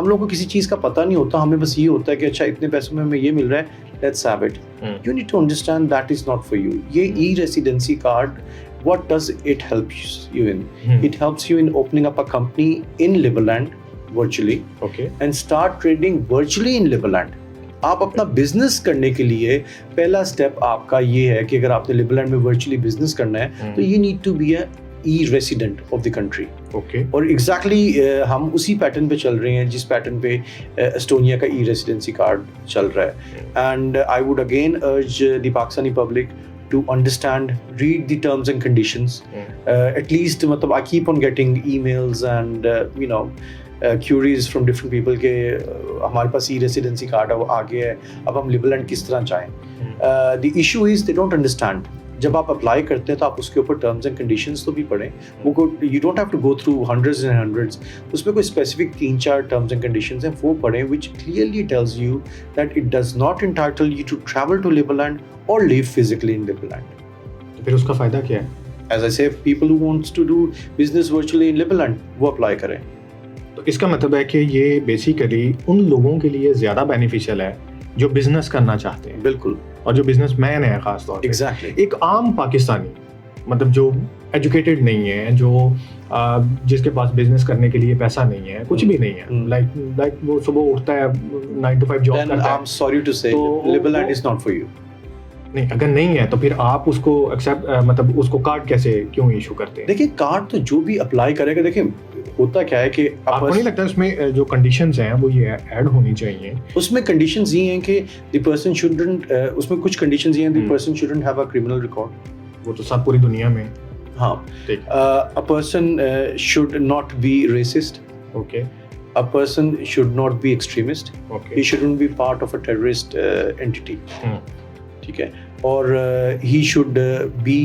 لوگ کو کسی چیز کا پتہ نہیں ہوتا, ہمیں بس یہ ہوتا ہے کہ اچھا اتنے پیسوں میں ہمیں یہ مل رہا ہے, let's have it. You need to understand that is not for you. یہ e residency card, what does it help you in? It helps you in opening up a company in Liberland virtually, and start trading virtually in Liberland. آپ اپنا بزنس کرنے کے لیے پہلا اسٹیپ آپ کا یہ ہے کہ اگر آپ نے لیبرلینڈ میں ورچولی بزنس کرنا ہے تو you need to be a e-resident of the country. اور ایگزیکٹلی ہم اسی پیٹرن پہ چل رہے ہیں جس پیٹرن پہ اسٹونیا کا ای ریسیڈنسی کارڈ چل رہا ہے. And I would again urge the Pakistani public to understand, read the terms and conditions. At least matlab I keep on getting emails and queries from different people کہ ہمارے پاس e-residency card ہے, وہ آگے ہے, اب ہم لیبرلینڈ کس طرح جائیں. The issue is they don't understand. جب آپ اپلائی کرتے ہیں تو آپ اس کے اوپر ٹرمز اینڈ کنڈیشنز تو بھی پڑھیں. وہ you don't have to go through hundreds and hundreds. اس میں کوئی اسپیسیفک 3-4 ٹرمز اینڈ کنڈیشنز ہیں, وہ پڑھیں, which clearly tells you that it does not entitle you to travel to Liberland or live physically ان لیبرلینڈ. تو پھر اس کا فائدہ کیا ہے؟ As I say people who wants to do business virtually in Liberland, وہ اپلائی کریں. تو اس کا مطلب ہے کہ یہ بیسیکلی ان لوگوں کے لیے زیادہ بینیفیشیل ہے جو بزنس کرنا چاہتے ہیں. بالکل. اور جو بزنس مین ہے خاص طور پہ, ایک عام پاکستانی مطلب جو ایجوکیٹڈ نہیں ہے, جو جس کے پاس بزنس کرنے کے لیے پیسہ نہیں ہے, کچھ بھی نہیں ہے, لائک وہ صبح اٹھتا ہے 9 to 5 جاب کرتا ہے. I'm sorry to say Liberland is not for you. نہیں, اگر نہیں ہے تو پھر آپ اس کو ایکسیپٹ مطلب اس کو کارڈ کیسے کیوں ایشو کرتے ہیں؟ دیکھیں کارڈ تو جو بھی اپلائی کرے گا, دیکھیں ہوتا کیا ہے کہ آپ کو نہیں لگتا اس میں جو کنڈیشنز ہیں وہ یہ ایڈ ہونی چاہیے؟ اس میں کنڈیشنز یہ ہیں کہ دی پرسن شوڈنٹ, اس میں کچھ کنڈیشنز یہ ہیں, the person shouldn't have a criminal record. وہ تو سب پوری دنیا میں. ہاں. A person should not be racist. Okay. A person should not be extremist. Okay. He shouldn't be part of a terrorist entity. ٹھیک ہے. اور he should be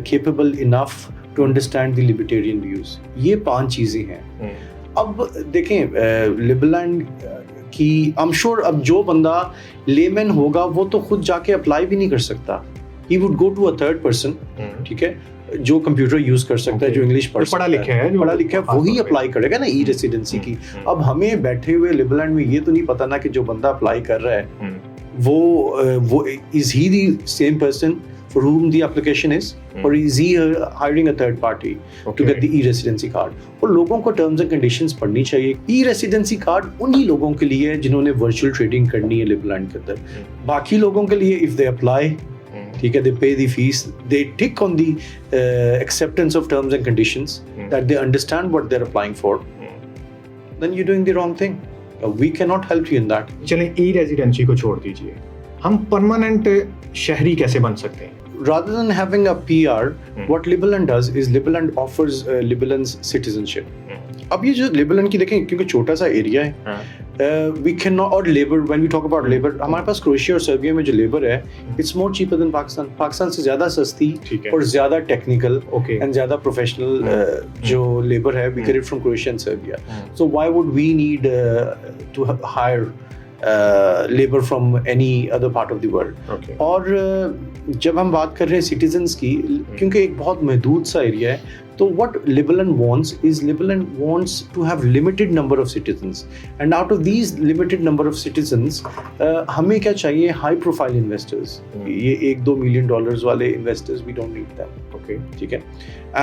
capable enough to understand the libertarian views. یہ 5 چیزیں ہیں. اب دیکھیں لیبرلینڈ کی I'm sure اب جو بندہ لیمن ہوگا وہ تو خود جا کے اپلائی بھی نہیں کر سکتا. He would go to a third person. ٹھیک ہے, جو کمپیوٹر یوز کر سکتا ہے, جو انگلش پڑھ سکتا ہے, پڑھا لکھا ہے, وہی اپلائی کرے گا نا ای ریسیڈنسی کی. اب ہمیں بیٹھے ہوئے لیبرلینڈ میں یہ تو نہیں پتا نا کہ جو بندہ اپلائی کر رہا ہے وہ is he the same person for whom the application is, or is he hiring a third party to get the e-residency card. اور لوگوں کو terms and conditions پڑھنی چاہیے. e-residency card انہی لوگوں کے لیے جنہوں نے virtual trading کرنی ہے لیبرلینڈ کے اندر. باقی لوگوں کے لیے if they apply, ٹھیک ہے, they pay the fees, they tick on the acceptance of terms and conditions that they understand what they're applying for, then you're doing the wrong thing. We cannot help you in that. چلیں ای ریزیڈنسی کو چھوڑ دیجئے, ہم پرماننٹ شہری کیسے بن سکتے ہیں؟ Rather than having a PR, what Liberland does is Liberland offers Liberland's citizenship. اب یہ جو لیبرلینڈ کی دیکھیں کیونکہ چھوٹا سا ایریا ہے, we cannot, اور labour, when we talk about labor, ہمارے پاس کروشیا اور سربیا میں جو لیبر ہے it's more cheaper than Pakistan. Pakistan سے زیادہ سستی اور زیادہ ٹیکنیکل and زیادہ پروفیشنل جو لیبر ہے, we get it from Croatia and Serbia. So why would we need to hire labour from any other part of the world. اور جب ہم بات کر رہے ہیں سٹیزنس کی, کیونکہ ایک بہت محدود سا ایریا ہے, تو what Liberland wants is Liberland wants to have limited number of citizens, and out of these limited number of citizens ہمیں کیا چاہیے, high profile investors. یہ $1-2 million والے investors, we don't need them. Okay, ٹھیک ہے.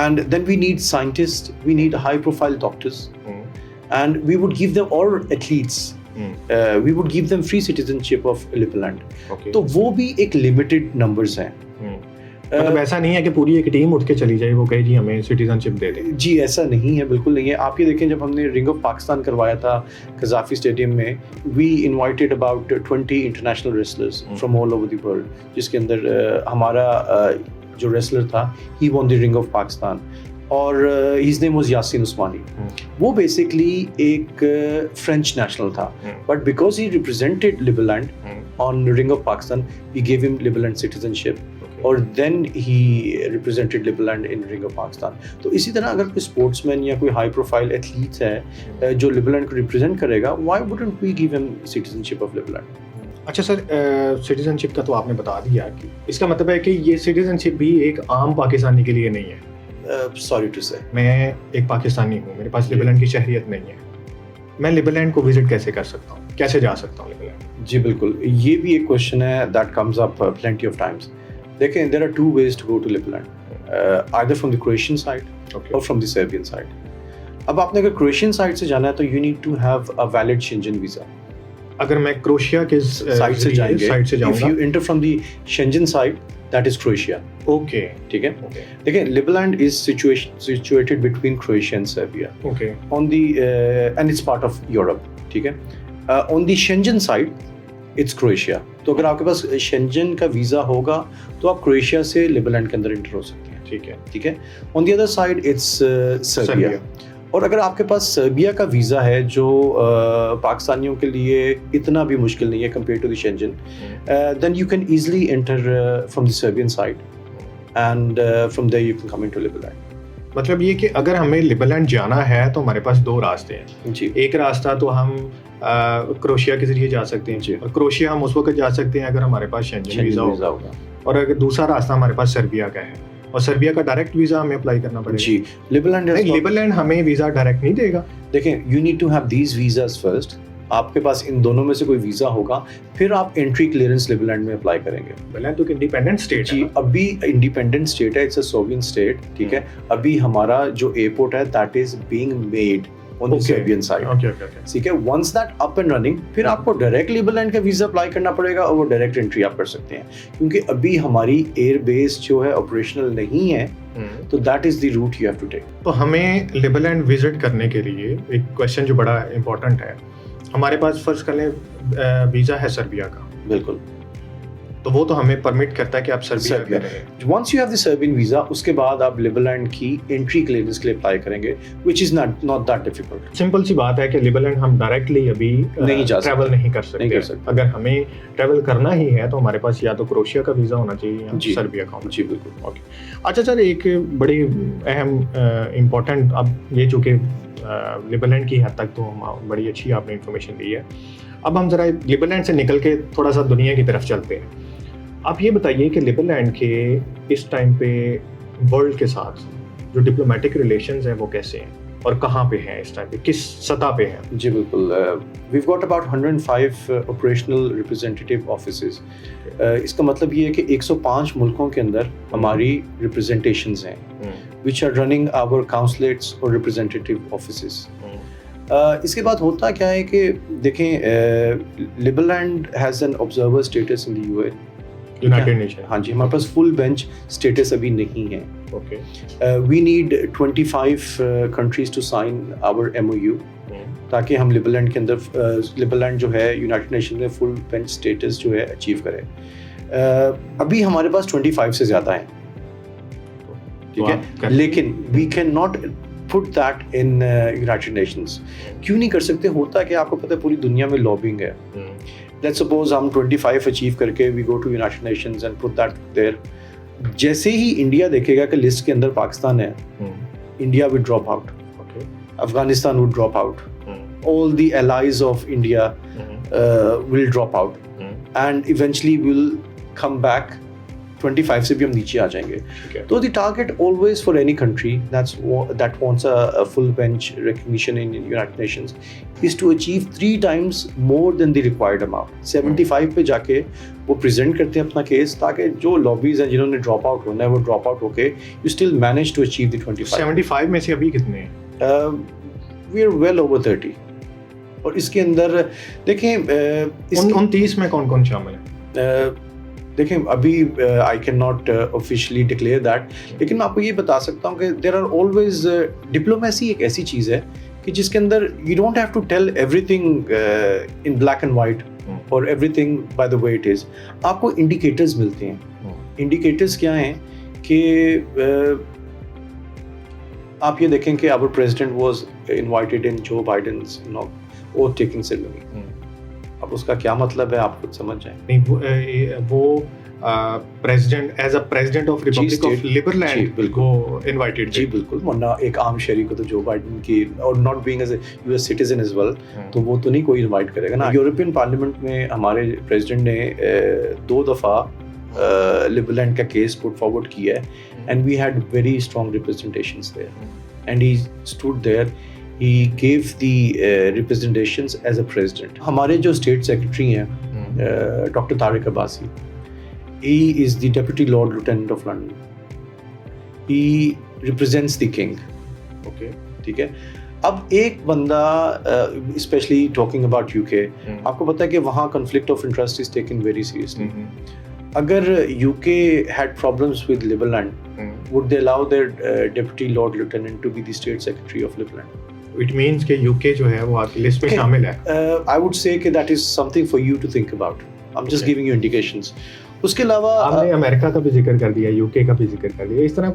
And then we need scientists, we need high profile doctors, and we would give them, or athletes, we would give them free citizenship of Liberland. تو وہ بھی ایک limited numbers ہیں. مطلب ایسا نہیں ہے کہ پوری ایک ٹیم اٹھ کے چلی جائے, وہ کہے جی ہمیں سٹیزن شپ دے دیں. جی ایسا نہیں ہے, بالکل نہیں ہے. آپ یہ دیکھیں جب ہم نے رنگ آف پاکستان کروایا تھا قذافی اسٹیڈیم میں, we invited about 20 international wrestlers from all over the world, جس کے اندر ہمارا جو ریسلر تھا ہی وون دی رنگ آف پاکستان, اور his name was Yasin Usmani. وہ بیسکلی ایک فرینچ نیشنل تھا, بٹ بیکاز ہی ریپرزینٹیڈ لیبرلینڈ آن رنگ آف پاکستان, وی گیو ہم لیبرلینڈ سٹیزن شپ. اور دین ہی ریپرزینٹڈ لیبرلینڈ ان رنگ آف پاکستان. تو اسی طرح اگر کوئی اسپورٹس مین یا کوئی ہائی پروفائل ایتھلیٹ ہے جو لیبرلینڈ کو ریپرزینٹ کرے گا, وائی وڈنٹ وی گیو ہم سٹیزن شپ آف لیبرلینڈ؟ اچھا سر, سٹیزن شپ کا تو آپ نے بتا دیا کہ اس کا مطلب ہے کہ یہ سٹیزن شپ بھی ایک عام پاکستانی کے لیے نہیں ہے. سوری ٹو سے, میں ایک پاکستانی ہوں, میرے پاس لیبرلینڈ کی شہریت نہیں ہے, میں لیبرلینڈ کو وزٹ کیسے کر سکتا ہوں, کیسے جا سکتا ہوں لیبرلینڈ؟ جی بالکل, یہ بھی ایک کوشچن ہے that comes up plenty of times. دیکھیں, there are two ways to go to Liberland, either from the Croatian side or from the Serbian side. اب آپ نے اگر کرویشین سائڈ سے جانا ہے تو you need to have a valid Schengen visa. اگر میں کروشیا کے سائڈ سے جائیں گے, if you enter from the Schengen side that is Croatia. Okay, ٹھیک ہے. دیکھیں, Liberland is situated between Croatia and Serbia, okay, on the end it's part of Europe, ٹھیک ہے. On the Schengen side it's Croatia. تو اگر آپ کے پاس شینجن کا ویزا ہوگا تو آپ کروشیا سے لیبرلینڈ کے اندر انٹر ہو سکتے ہیں, ٹھیک ہے, ٹھیک ہے. On the other side it's Serbia. اور اگر آپ کے پاس سربیا کا ویزا ہے جو پاکستانیوں کے لیے اتنا بھی مشکل نہیں ہے compare to the Schengen, then you can easily enter from the Serbian side and from there you can come into Liberland. مطلب یہ کہ اگر ہمیں لیبرلینڈ جانا ہے تو ہمارے پاس دو راستے ہیں. جی, ایک راستہ تو ہم کروشیا کے ذریعے جا سکتے ہیں, جی, اور کروشیا ہم اس وقت جا سکتے ہیں اگر ہمارے پاس شینجن ویزا ہوگا, اور اگر دوسرا راستہ ہمارے پاس سربیا کا ہے, اور سربیا کا ڈائریکٹ ویزا ہمیں اپلائی کرنا پڑے گا. جی, لیبرلینڈ ہمیں ویزا ڈائریکٹ نہیں دے گا. دیکھیں, you need to have these visas first. آپ کے پاس ان دونوں میں سے کوئی ویزا ہوگا, پھر آپ انٹری کلیئرنس لیبرلینڈ میں اپلائی کریں گے. لیبرلینڈ تو انڈیپینڈنٹ اسٹیٹ ہے. جی, ابھی انڈیپینڈنٹ اسٹیٹ ہے, اٹس اے سوورین اسٹیٹ, ٹھیک ہے. ابھی ہمارا جو ایئرپورٹ ہے that is being made on the Serbian side. ٹھیک ہے. once that up and running, پھر آپ کو ڈائریکٹ لیبرلینڈ کا ویزا اپلائی کرنا پڑے گا, اور وہ ڈائریکٹ انٹری آپ کر سکتے ہیں. کیونکہ ابھی ہماری ایئر بیس جو ہے آپریشنل نہیں ہے, تو that is the route you have to take. تو ہمیں لیبرلینڈ وزٹ کرنے کے لیے ایک کویشچن جو بڑا امپورٹنٹ ہے, ہمارے پاس فرض کر لیں ویزا ہے سربیا کا, بالکل, تو وہ تو ہمیں پرمٹ کرتا ہے کہ آپ سربیا کریں. once you have the Serbian visa, اس کے بعد آپ لیبرلینڈ کی انٹری کلیئرنس کے لیے اپلائی کریں گے, which is not that difficult. Simple سی بات ہے کہ لیبرلینڈ ہم ڈائریکٹلی ابھی ٹریول نہیں کر سکتے. اگر ہمیں ٹریول کرنا ہی ہے تو ہمارے پاس یا تو کروشیا کا ویزا ہونا چاہیے یا سربیا کا ہونا. جی بالکل. اوکے, اچھا سر, ایک بڑی اہم امپورٹنٹ, اب یہ چونکہ لیبرلینڈ کی حد تک تو بڑی اچھی آپ نے انفارمیشن دی ہے, اب ہم ذرا لیبرلینڈ سے نکل کے تھوڑا سا دنیا کی طرف چلتے ہیں. آپ یہ بتائیے کہ لیبرلینڈ کے اس ٹائم پہ ورلڈ کے ساتھ جو ڈپلومیٹک ریلیشنز ہیں وہ کیسے ہیں اور کہاں پہ ہیں اس ٹائم پہ, کس سطح پہ ہیں؟ جی بالکل, we've got about 105 operational representative offices. اس کا مطلب یہ ہے کہ 105 ملکوں کے اندر ہماری ریپرزنٹیشنز ہیں, which are running our consulates اور representative offices. اس کے بعد ہوتا کیا ہے کہ دیکھیں, لیبرلینڈ has an observer status in the UN. United nation. ہاں جی, ہمارے پاس فل بینچ اسٹیٹس ابھی نہیں ہے. Okay, we need 25 countries to sign our MOU, تاکہ ہم لیبرلینڈ کے اندر, لیبرلینڈ جو ہے یونائٹڈ نیشن میں فل بینچ اسٹیٹس جو ہے اچیو کرے. ابھی ہمارے پاس 25 سے زیادہ ہیں, ٹھیک ہے, لیکن we can not put that in United Nations. کیوں نہیں کر سکتے؟ ہوتا ہے کہ آپ کو پتہ ہے پوری دنیا میں لابنگ ہے. لیٹس سپوز ہم 25 اچیو کر کے we go to United Nations and put that there. جیسے ہی انڈیا دیکھے گا کہ لسٹ کے اندر پاکستان ہے, India will drop out, Afghanistan will drop out, all the allies of India will drop out, and eventually will come back. 25 سے بھی ہم نیچے آ جائیں گے. تو the target always for any country that wants a full bench recognition in United Nations is to achieve 3 times more than the required amount. 75 پہ جا کے وہ present کرتے ہیں اپنا کیس, تاکہ جو lobbies ہیں جنہوں نے ڈراپ آؤٹ ہونا ہے وہ ڈراپ آؤٹ ہو کے you still manage to achieve the 25. 75 میں سے ابھی کتنے ہیں؟ We are well over 30. اور اس کے اندر دیکھیں 29 میں کون کون شامل ہیں؟ دیکھیں ابھی I can not officially declare that, لیکن میں آپ کو یہ بتا سکتا ہوں کہ دیر آر آلویز, ڈپلومیسی ایک ایسی چیز ہے کہ جس کے اندر you don't have to tell everything in black and white اور everything by the way it is. آپ کو انڈیکیٹرز ملتے ہیں. انڈیکیٹرز کیا ہیں کہ آپ یہ دیکھیں کہ our president was invited in Joe Biden's oath taking ceremony. اب اس کا کیا مطلب ہے آپ خود سمجھ جائیں. نہیں, وہ president as a president of Republic of G Liberland بالکل وہ invited جی بالکل ورنہ ایک عام شہری کو تو جو بائیڈن کی اور not being as a U S citizen as well تو وہ تو نہیں کوئی انوائٹ کرے گا نا. یورپین پارلیمنٹ میں ہمارے پریزیڈنٹ نے 2 دفعہ لبرلینڈ کا کیس پٹ فارورڈ کیا ہے and we had very strong representations there and he stood there. He gave the representations as a president. ہمارے جو اسٹیٹ سیکرٹری ہیں doctor Tariq Abbasi, he is the Deputy Lord Lieutenant of London. He represents the king. Okay. ٹھیک ہے. اب ایک بندہ اسپیشلی ٹاکنگ اباؤٹ یو کے, آپ کو پتہ ہے کہ وہاں conflict of interest is taken very seriously. اگر UK had problems with Liberland, would they allow their Deputy Lord Lieutenant to be the State Secretary of Liberland? It means کہ یو کے جو ہے وہ آپ کی لسٹ میں شامل ہے. I would say کہ that is something for you to think about. I'm just giving you indications. اس کے علاوہ آپ نے امریکہ کا بھی ذکر کر دیا, یو کے کا بھی ذکر کر دیا. اس طرح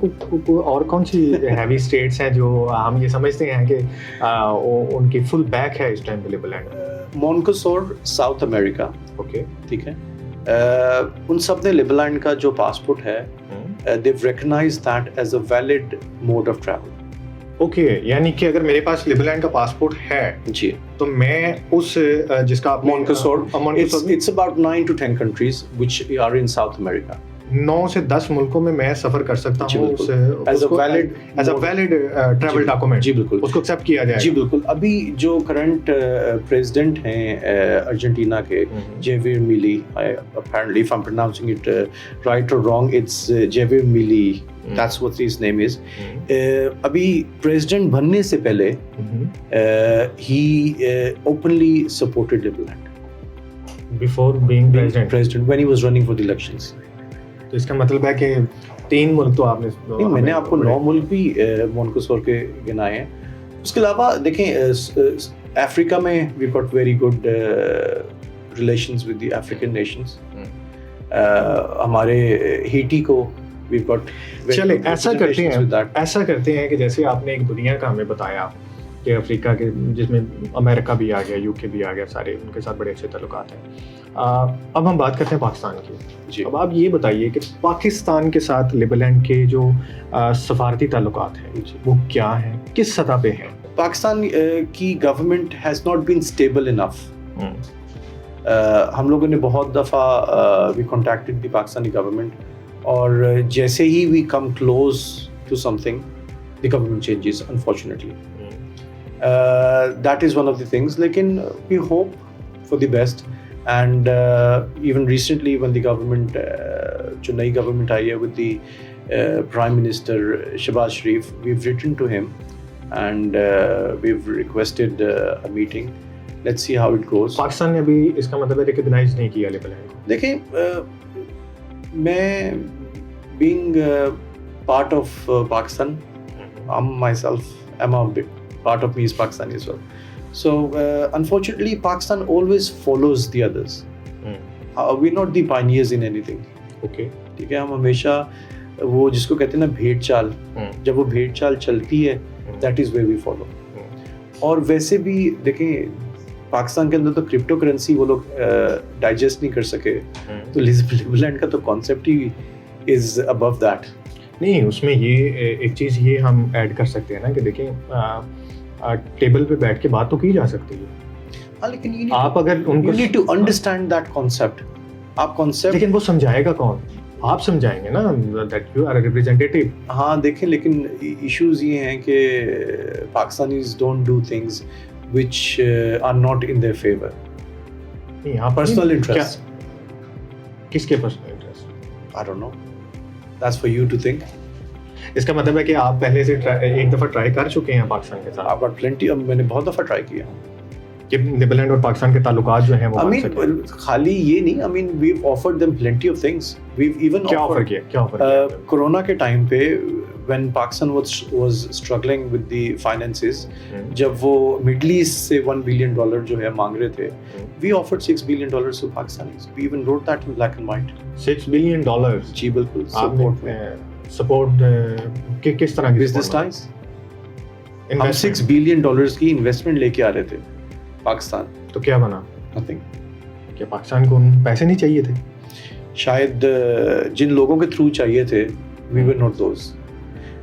اور کون سی ہیوی اسٹیٹس ہیں جو ہم یہ سمجھتے ہیں کہ ان کی فل بیک ہے اس ٹائم پہ لیبرلینڈ؟ مونکوسور ساؤتھ امریکہ. اوکے ٹھیک ہے. ان سب نے لیبرلینڈ کا جو پاسپورٹ ہے they've recognized that as a valid mode of travel. Okay, یعنی کہ اگر میرے پاس لیبرلینڈ کا پاسپورٹ ہے جی تو میں اس جس کا مونکوسور, it's about 9 to 10 countries which are in South America. 9 سے 10 ملکوں میں میں سفر کر سکتا ہوں as a valid travel document. جی بالکل, اس کو ایکسیپٹ کیا جائے. جی بالکل. ابھی جو کرنٹ پریزیڈنٹ ہیں ارجنٹینا کے, جیویر میلی, apparently if I'm pronouncing it right or wrong, it's Javier Milei, that's what his name is. ابھی پریزیڈنٹ بننے سے پہلے he openly supported Liberland before being president when he was running for the elections. تو اس کا مطلب ہے کہ 3 ملک تو آپ نے, میں نے آپ کو 9 ملک بھی مونکوسور کے گنائے ہیں. اس کے علاوہ دیکھیں افریقہ میں we got very good relations with the African nations. ہمارے ہیٹی کو وی گاٹ. چلے ایسا کرتے ہیں کہ جیسے آپ نے ایک دنیا کا ہمیں بتایا کہ افریقہ کے جس میں امریکہ بھی آ گیا, یو کے بھی آ گیا, سارے ان کے ساتھ بڑے اچھے تعلقات ہیں. اب ہم بات کرتے ہیں پاکستان کی. جی اب آپ یہ بتائیے کہ پاکستان کے ساتھ لیبرلینڈ کے جو سفارتی تعلقات ہیں وہ کیا ہیں, کس سطح پہ ہیں؟ پاکستان کی government has not been stable enough. ہم لوگوں نے بہت دفعہ we contacted the Pakistani government, اور جیسے ہی we come close to something the government changes unfortunately. That is one of the things. لیکن we hope for the best. And even recently when the government جو نئی government آئی ہے with the Prime Minister Shehbaz Sharif, we've written to him and we've requested a meeting. Let's see how it goes. Pakistan نے ابھی اس کا مطلب ریکگنائز نہیں کیا لیبرلینڈ کو. دیکھیں میں being part of Pakistan, myself am a bit part of me is Pakistani as well. So unfortunately Pakistan always follows the others. We're not the pioneers in anything. Okay. ٹھیک ہے, ہم ہمیشہ وہ جس کو کہتے ہیں نا بھیڑ چال, جب وہ بھیڑ چال چلتی ہے that is where we follow. اور ویسے بھی دیکھیں پاکستان کے اندر تو کرپٹو کرنسی وہ لوگ ڈائجسٹ نہیں کر سکے, تو لیبرلینڈ کا تو concept he is above that. نہیں, اس میں یہ ایک چیز یہ ہم ایڈ کر سکتے ہیں نا کہ دیکھیں ٹیبل پہ بیٹھ کے بات تو کی جا سکتی ہے, لیکن آپ اگر ان کو you need to understand that concept. آپ concept لیکن وہ سمجھائے گا کون؟ آپ سمجھائیں گے نا, that you are a representative. ہاں دیکھیں, لیکن ایشوز یہ ہیں کہ Pakistanis don't do things which are not in their favor. Personal interest. کس کے personal interest? I don't know. That's for you to think. اس کا مطلب ہے کہ آپ پہلے سے ایک دفعہ ٹرائی کر چکے ہیں پاکستان کے ساتھ. I've got plenty. میں نے بہت دفعہ ٹرائی کیا کہ نیدرلینڈ اور پاکستان کے تعلقات جو ہیں وہ بن سکیں. خالی یہ نہیں, I mean we've offered them plenty of things. We've even کیا آفر کیا کورونا کے ٹائم پہ when Pakistan was struggling with the finances, جب وہ مڈل ایسٹ سے $1 billion جو ہے مانگ رہے تھے, we offered $6 billion to Pakistanis. We even wrote that in black and white. $6 billion. جی بالکل. سپورٹ کس طرح کی بزنس ٹائمز. ہم $6 billion کی انویسٹمنٹ لے کے آ رہے تھے پاکستان. تو کیا بنا؟ نتھنگ. کہ پاکستان کو پیسے نہیں چاہیے تھے. شاید جن لوگوں کے تھرو چاہیے تھے وی ور ناٹ دوز.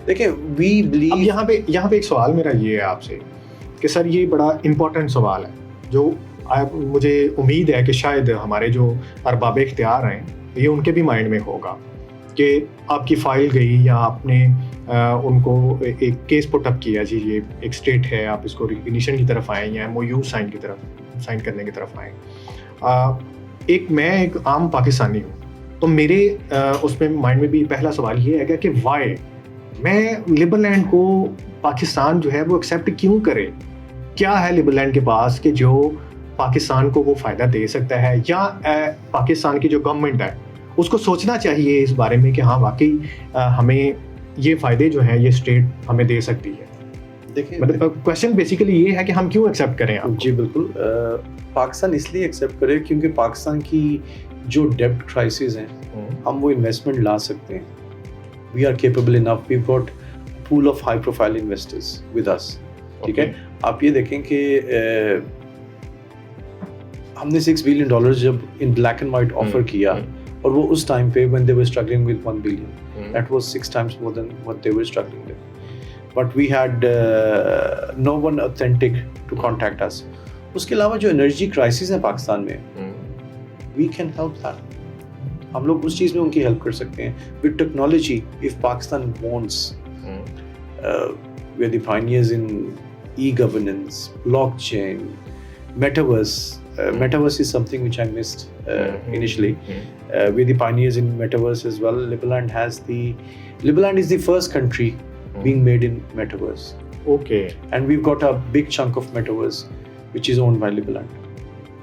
دیکھیں وی بلیو. اب یہاں پہ ایک سوال میرا یہ ہے آپ سے کہ سر یہ بڑا امپورٹنٹ سوال ہے جو مجھے امید ہے کہ شاید ہمارے جو ارباب اختیار ہیں یہ ان کے بھی مائنڈ میں ہوگا کہ آپ کی فائل گئی یا آپ نے ان کو ایک کیس پٹ اپ کیا, جی یہ ایک اسٹیٹ ہے, آپ اس کو ریکگنیشن کی طرف آئیں یا MOU سائن کرنے کی طرف آئیں. میں ایک عام پاکستانی ہوں تو میرے اس میں مائنڈ میں بھی پہلا سوال یہ ہے کہ وائی میں لبرل لینڈ کو پاکستان جو ہے وہ ایکسیپٹ کیوں کرے, کیا ہے لبرل لینڈ کے پاس کہ جو پاکستان کو وہ فائدہ دے سکتا ہے, یا پاکستان کی جو گورنمنٹ ہے اس کو سوچنا چاہیے اس بارے میں کہ ہاں واقعی ہمیں یہ فائدے جو ہیں یہ اسٹیٹ ہمیں دے سکتی ہے. دیکھیں مطلب کویشچن بیسیکلی یہ ہے کہ ہم کیوں ایکسیپٹ کریں آپ. جی بالکل, پاکستان اس لیے ایکسیپٹ کرے کیونکہ پاکستان کی جو ڈیبٹ کرائسز ہیں ہم وہ انویسٹمنٹ لا سکتے ہیں. We are capable enough, we got pool of high profile investors with us. ٹھیک ہے, آپ یہ دیکھیں کہ ہم نے $6 billion جب ان بلیک اینڈ وائٹ آفر کیا اور وہ اس ٹائم پہ when they were struggling with $1 billion, that was 6 times more than what they were struggling with. But we had no one authentic to contact us. اس کے علاوہ جو انرجی کرائسس ہیں پاکستان میں we can help that. ہم لوگ اس چیز میں ان کی ہیلپ کر سکتے ہیں with technology. If Pakistan wants, we are the pioneers in e-governance, blockchain, metaverse. Metaverse is something which I missed initially. We're the pioneers in metaverse as well. Liberland is the first country being made in metaverse. Okay. And we've got a big chunk of metaverse which is owned by Liberland.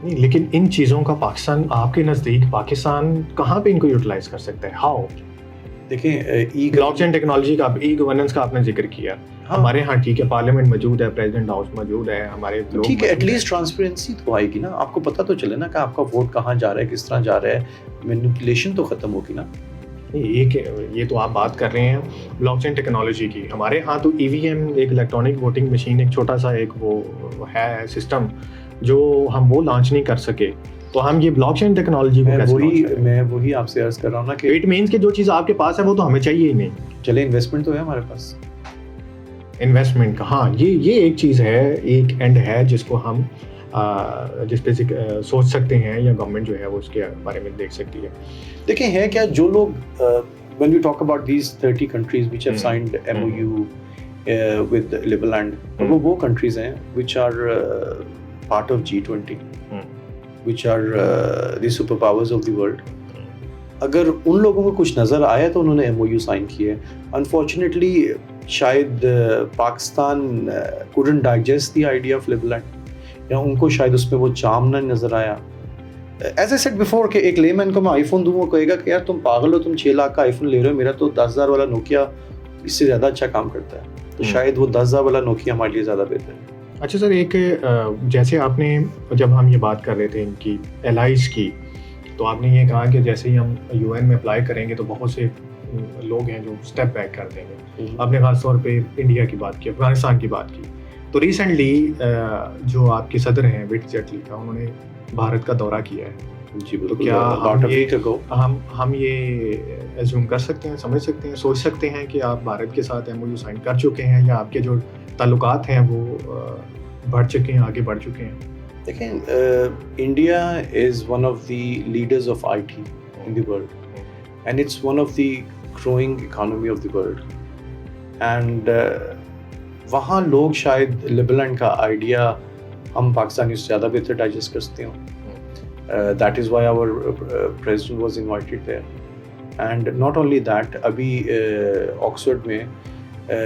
لیکن ان چیزوں کا پاکستان آپ کے نزدیک پاکستان کہاں پہ ان کو یوٹیلائز کر سکتا ہے؟ ہاؤ؟ دیکھیں بلاک چین ٹیکنالوجی کا, ای گورننس کا آپ نے ذکر کیا. ہمارے ہاں ٹھیک ہے پارلیمنٹ موجود ہے, پریزیڈنٹ ہاؤس موجود ہے, ہمارے ٹھیک ہے, ایٹ لیسٹ ٹرانسپیرنسی تو آئے گی نا, آپ کو پتہ تو چلے نا کہ آپ کا ووٹ کہاں جا رہا ہے, کس طرح جا رہا ہے, مینیپولیشن تو ختم ہوگی نا. یہ تو آپ بات کر رہے ہیں بلاک چین ٹیکنالوجی کی. ہمارے ہاں تو EVM ایک الیکٹرانک ووٹنگ مشین, ایک چھوٹا سا ایک وہ ہے سسٹم جو ہم وہ لانچ نہیں کر سکے, تو ہم یہ بلاک چین ٹیکنالوجی میں وہی آپ سے عرض کر رہا ہوں نا کہ اٹ مینس کہ جو چیز آپ کے پاس ہے وہ تو ہمیں چاہیے ہی نہیں. چلے انویسٹمنٹ تو ہے ہمارے پاس, انویسٹمنٹ کا. ہاں یہ ایک چیز ہے, ایک اینڈ ہے جس کو ہم جس پہ سوچ سکتے ہیں یا گورنمنٹ جو ہے وہ اس کے بارے میں دیکھ سکتی ہے. دیکھیں ہے کیا, جو لوگ when we talk about these 30 countries which have signed MOU with Liberland, وہ countries ہیں which are part of G20, which are the superpowers of the world. اگر ان لوگوں کو کچھ نظر آیا تو انہوں نے MOU سائن کیے. انفارچونیٹلی شاید Pakistan couldn't digest the idea of Liberland, یا ان کو شاید اس میں وہ چام نہ نظر آیا. ایز اے سیٹ بیفور کہ ایک لے مین کو میں آئی فون دوں, وہ کہے گا کہ یار تم پاگل ہو, تم 6 لاکھ کا آئی فون لے رہے ہو, میرا تو 10,000 والا نوکیا اس سے زیادہ اچھا کام کرتا ہے, تو شاید وہ 10,000 والا نوکیا ہمارے لیے زیادہ بہتر ہے. اچھا سر, ایک جیسے آپ نے جب ہم یہ بات کر رہے تھے ان کی الائز کی, تو آپ نے یہ کہا کہ جیسے ہی ہم UN میں اپلائی کریں گے تو بہت سے لوگ ہیں جو اسٹیپ بیک کر دیں گے. آپ نے خاص طور پہ انڈیا کی بات کی, افغانستان کی بات کی. تو ریسنٹلی جو آپ کے صدر ہیں وٹ جیٹلی کا, انہوں نے بھارت کا دورہ کیا ہے. جی تو بالکل. کیا ہم یہ ایزیوم کر سکتے ہیں, سمجھ سکتے ہیں, سوچ سکتے ہیں کہ آپ بھارت کے ساتھ MOU سائن کر چکے ہیں, یا آپ کے جو تعلقات ہیں وہ بڑھ چکے ہیں, آگے بڑھ چکے ہیں؟ دیکھیں India is one of the leaders of IT in the world, and it's one of the growing economy of the world. And وہاں لوگ شاید لبرلینڈ کا آئیڈیا ہم پاکستانی سے زیادہ بہتر ڈائجسٹ کر سکتے ہوں. That is why our president was invited there. And not only that, ابھی آکسفورڈ میں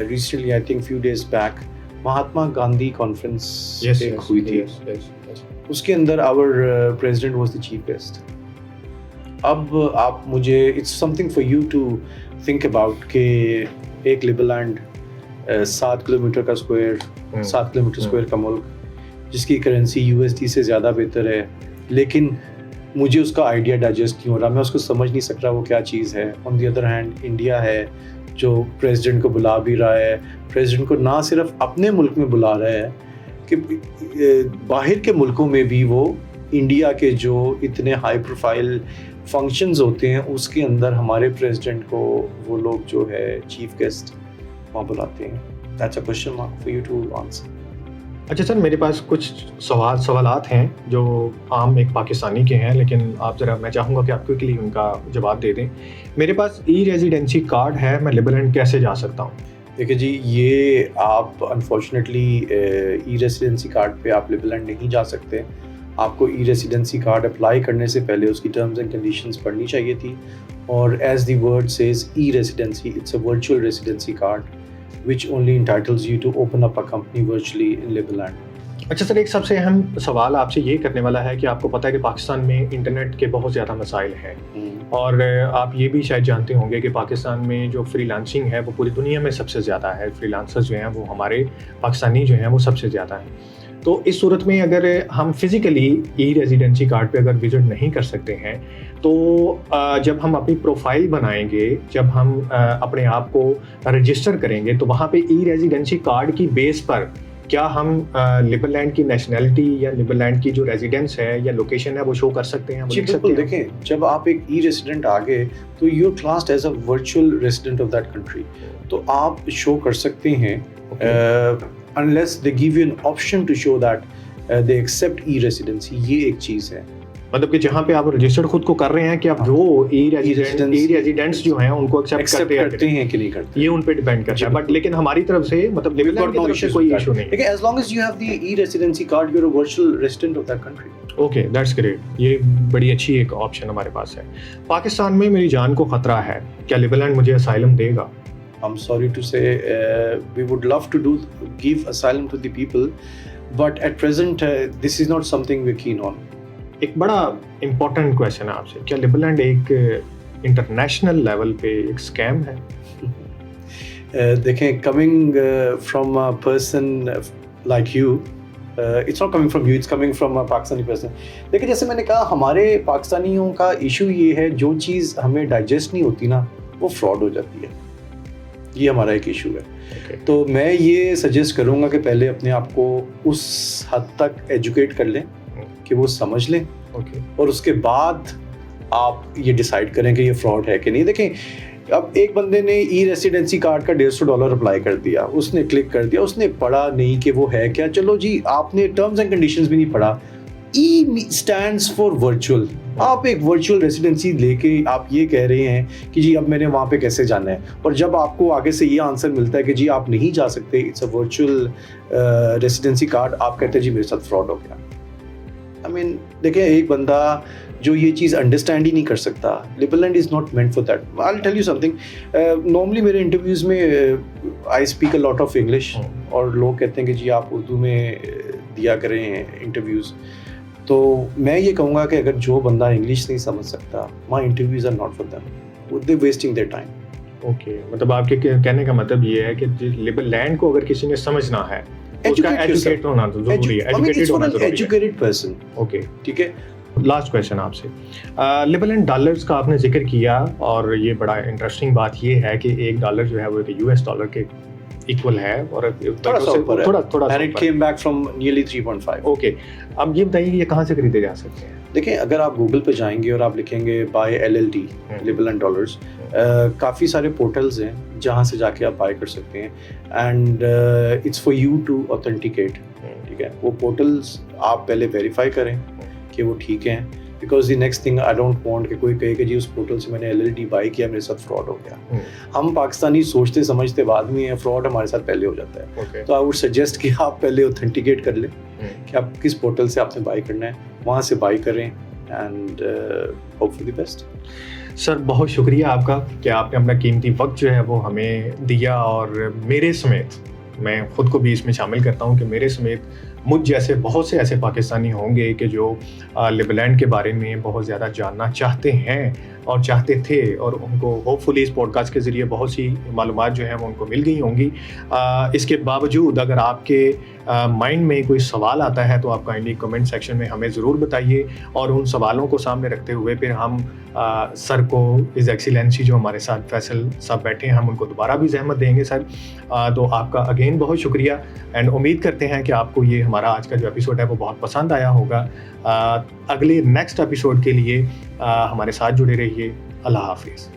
recently I think few days back Mahatma Gandhi conference ایک ہوئی تھی, اس کے اندر our president was the chief guest. اب آپ مجھے it's something for you to think about کہ ایک لبرلینڈ 7 کلومیٹر کا اسکوائر, 7 کلومیٹر اسکوائر کا ملک, جس کی کرنسی USD سے زیادہ بہتر ہے, لیکن مجھے اس کا آئیڈیا ڈائجسٹ نہیں ہو رہا, میں اس کو سمجھ نہیں سک رہا وہ کیا چیز ہے. On the other hand India ہے جو پریزیڈنٹ کو بلا بھی رہا ہے, پریزیڈنٹ کو نہ صرف اپنے ملک میں بلا رہا ہے کہ باہر کے ملکوں میں بھی وہ انڈیا کے جو اتنے ہائی پروفائل فنکشنز ہوتے ہیں اس کے اندر ہمارے پریزیڈنٹ کو وہ لوگ جو ہے چیف گیسٹ وہاں بلاتے ہیں. That's a question mark for you to answer. اچھا سر، میرے پاس کچھ سوالات ہیں جو عام ایک پاکستانی کے ہیں، لیکن آپ ذرا، میں چاہوں گا کہ آپ کوئکلی ان کا جواب دے دیں. میرے پاس ای ریزیڈنسی کارڈ ہے، میں لبرلینڈ کیسے جا سکتا ہوں؟ دیکھیں جی، یہ آپ انفارچونیٹلی ای ریزیڈنسی کارڈ پہ آپ لبرلینڈ نہیں جا سکتے. آپ کو ای ریزیڈنسی کارڈ اپلائی کرنے سے پہلے اس کی ٹرمز اینڈ کنڈیشنز پڑھنی چاہیے تھی. اور as the word says e residency, it's a virtual residency card which only entitles you to open up a company virtually in Liberland. اچھا سر، ایک سب سے اہم سوال آپ سے یہ کرنے والا ہے کہ آپ کو پتہ ہے کہ پاکستان میں انٹرنیٹ کے بہت زیادہ مسائل ہیں، اور آپ یہ بھی شاید جانتے ہوں گے کہ پاکستان میں جو فری لانسنگ ہے وہ پوری دنیا میں سب سے زیادہ ہے. فری لانسرز جو ہیں وہ ہمارے پاکستانی جو ہیں وہ سب سے زیادہ ہیں. تو اس صورت میں اگر ہم فزیکلی ای ریزیڈنسی کارڈ پہ اگر وزٹ نہیں کر سکتے ہیں، تو جب ہم اپنی پروفائل بنائیں گے، جب ہم اپنے آپ کو رجسٹر کریں گے، تو وہاں پہ ای ریزیڈنسی کارڈ کی بیس پر کیا ہم لبرلینڈ کی نیشنلٹی یا لبرلینڈ کی جو ریزیڈنس ہے یا لوکیشن ہے وہ شو کر سکتے ہیں؟ جی بالکل. دیکھیں، جب آپ ایک ای ریزیڈنٹ آ گئے تو you are classed as a virtual resident of that country. تو آپ شو کر سکتے ہیں unless they give you an option to show that they accept e-residency. یہ ایک چیز ہے، مطلب کہ جہاں پہ آپ رجسٹرڈ خود کو کر رہے ہیں کہ آپ وہ ای ریزیڈنٹس جو ہیں ان کو ایکسیپٹ کرتے ہیں کہ نہیں کرتے، یہ ان پہ ڈیپینڈ کرتا ہے. بٹ لیکن ہماری طرف سے مطلب لبرلینڈ کی طرف سے کوئی ایشو نہیں ہے. as long as you have the e-residency card, you're a virtual resident of that country. Okay, that's great. یہ بڑی اچھی ایک آپشن ہمارے پاس ہے. پاکستان میں میری جان کو خطرہ ہے، کیا لبرلینڈ مجھے اسائلم دے گا؟ I'm sorry to say, we would love to give asylum to the people, but at present this is not something we're keen on. ایک بڑا امپورٹنٹ کویشچن ہے آپ سے، کیا لبرلینڈ ایک انٹرنیشنل لیول پہ ایک اسکیم ہے؟ دیکھیں، coming from a person like you, it's not coming from you, it's coming from a Pakistani person. دیکھیں، جیسے میں نے کہا، ہمارے پاکستانیوں کا ایشو یہ ہے، جو چیز ہمیں ڈائجسٹ نہیں ہوتی نا، وہ فراڈ ہو جاتی ہے. یہ ہمارا ایک ایشو ہے. تو میں یہ سجیسٹ کروں گا کہ پہلے اپنے آپ کو اس حد تک ایجوکیٹ کر لیں کہ وہ سمجھ لیں، اور اس کے بعد آپ یہ ڈیسائیڈ کریں کہ یہ فراڈ ہے کہ نہیں. دیکھیں، اب ایک بندے نے ای ریزیڈنسی کارڈ کا $150 اپلائی کر دیا، اس نے کلک کر دیا، اس نے پڑھا نہیں کہ وہ ہے کیا. چلو جی، آپ نے ٹرمز اینڈ کنڈیشنز بھی نہیں پڑھا. ای اسٹینڈس فار ورچوئل. آپ ایک ورچوئل ریزیڈنسی لے کے آپ یہ کہہ رہے ہیں کہ جی اب میں نے وہاں پہ کیسے جانا ہے، اور جب آپ کو آگے سے یہ آنسر ملتا ہے کہ جی آپ نہیں جا سکتے، it's a virtual residency card, آپ کہتے ہیں جی میرے ساتھ فراڈ ہو گیا. آئی مین، دیکھیں، ایک بندہ جو یہ چیز انڈرسٹینڈ ہی نہیں کر سکتا، Liberland is not meant for that. I will tell you something. Normally میرے انٹرویوز میں I speak a lot of English, اور لوگ کہتے ہیں کہ جی آپ اردو میں دیا کریں انٹرویوز. تو میں یہ کہوں گا کہ اگر جو بندہ انگلش نہیں سمجھ سکتا، my interviews are not for them, they wasting their time. Okay, مطلب آپ کے کہنے کا مطلب یہ ہے کہ لبرلینڈ کو اگر کسی نے سمجھنا ہے، ایجوکیٹ ہونا ضروری ہے، ایجوکیٹڈ ہونا ضروری ہے، ایجوکیٹڈ پرسن. اوکے، ٹھیک ہے. لاسٹ کویشچن آپ سے، لبرلینڈ ڈالرز کا آپ نے ذکر کیا، اور یہ بڑا انٹرسٹنگ بات یہ ہے کہ $1 جو ہے وہ $US کے ایکول ہے، اور تھوڑا and it came back from nearly 3.5. Okay, اب یہ بتائیے کہ یہ کہاں سے خریدے جا سکتے ہیں؟ دیکھیں، اگر آپ گوگل پہ جائیں گے اور آپ لکھیں گے بائی LLD لبرلینڈ ڈالرز، کافی سارے پورٹلز ہیں جہاں سے جا کے آپ بائی کر سکتے ہیں. And it's for you to authenticate. ٹھیک ہے، وہ پورٹلز آپ پہلے ویریفائی کریں کہ وہ ٹھیک ہیں، because the next thing I don't want کہ کوئی کہے کہ جی اس پورٹل سے میں نے LLD بائی کیا، میرے ساتھ فراڈ ہو گیا. ہم پاکستانی سوچتے سمجھتے آدمی ہیں، فراڈ ہمارے ساتھ پہلے ہو جاتا ہے. تو آئی ووڈ سجیسٹ کہ آپ پہلے اوتھینٹیکیٹ کر لیں کہ آپ کس پورٹل سے آپ نے بائی کرنا ہے، وہاں سے بائی کریں، and hope for the best. Sir, بہت شکریہ آپ کا کہ آپ نے اپنا قیمتی وقت جو ہے وہ ہمیں دیا، اور میرے سمیت، میں خود کو بھی اس میں شامل کرتا ہوں کہ میرے سمیت مجھ جیسے بہت سے ایسے پاکستانی ہوں گے کہ جو لبرلینڈ کے بارے میں بہت زیادہ جاننا چاہتے ہیں اور چاہتے تھے، اور ان کو ہوپ فلی اس پوڈ کاسٹ کے ذریعے بہت سی معلومات جو ہیں وہ ان کو مل گئی ہوں گی. اس کے باوجود اگر آپ کے مائنڈ میں کوئی سوال آتا ہے تو آپ کائنڈلی کمنٹ سیکشن میں ہمیں ضرور بتائیے، اور ان سوالوں کو سامنے رکھتے ہوئے پھر ہم سر کو از ایکسیلنسی جو ہمارے ساتھ فیصل صاحب بیٹھے ہیں، ہم ان کو دوبارہ بھی زحمت دیں گے سر. تو آپ کا اگین بہت شکریہ، اینڈ امید کرتے ہیں کہ آپ کو یہ ہمارا آج کا جو ایپیسوڈ ہے وہ بہت پسند آیا ہوگا. اگلے نیکسٹ ایپیسوڈ کے لیے ہمارے ساتھ جڑے رہیے. اللہ حافظ.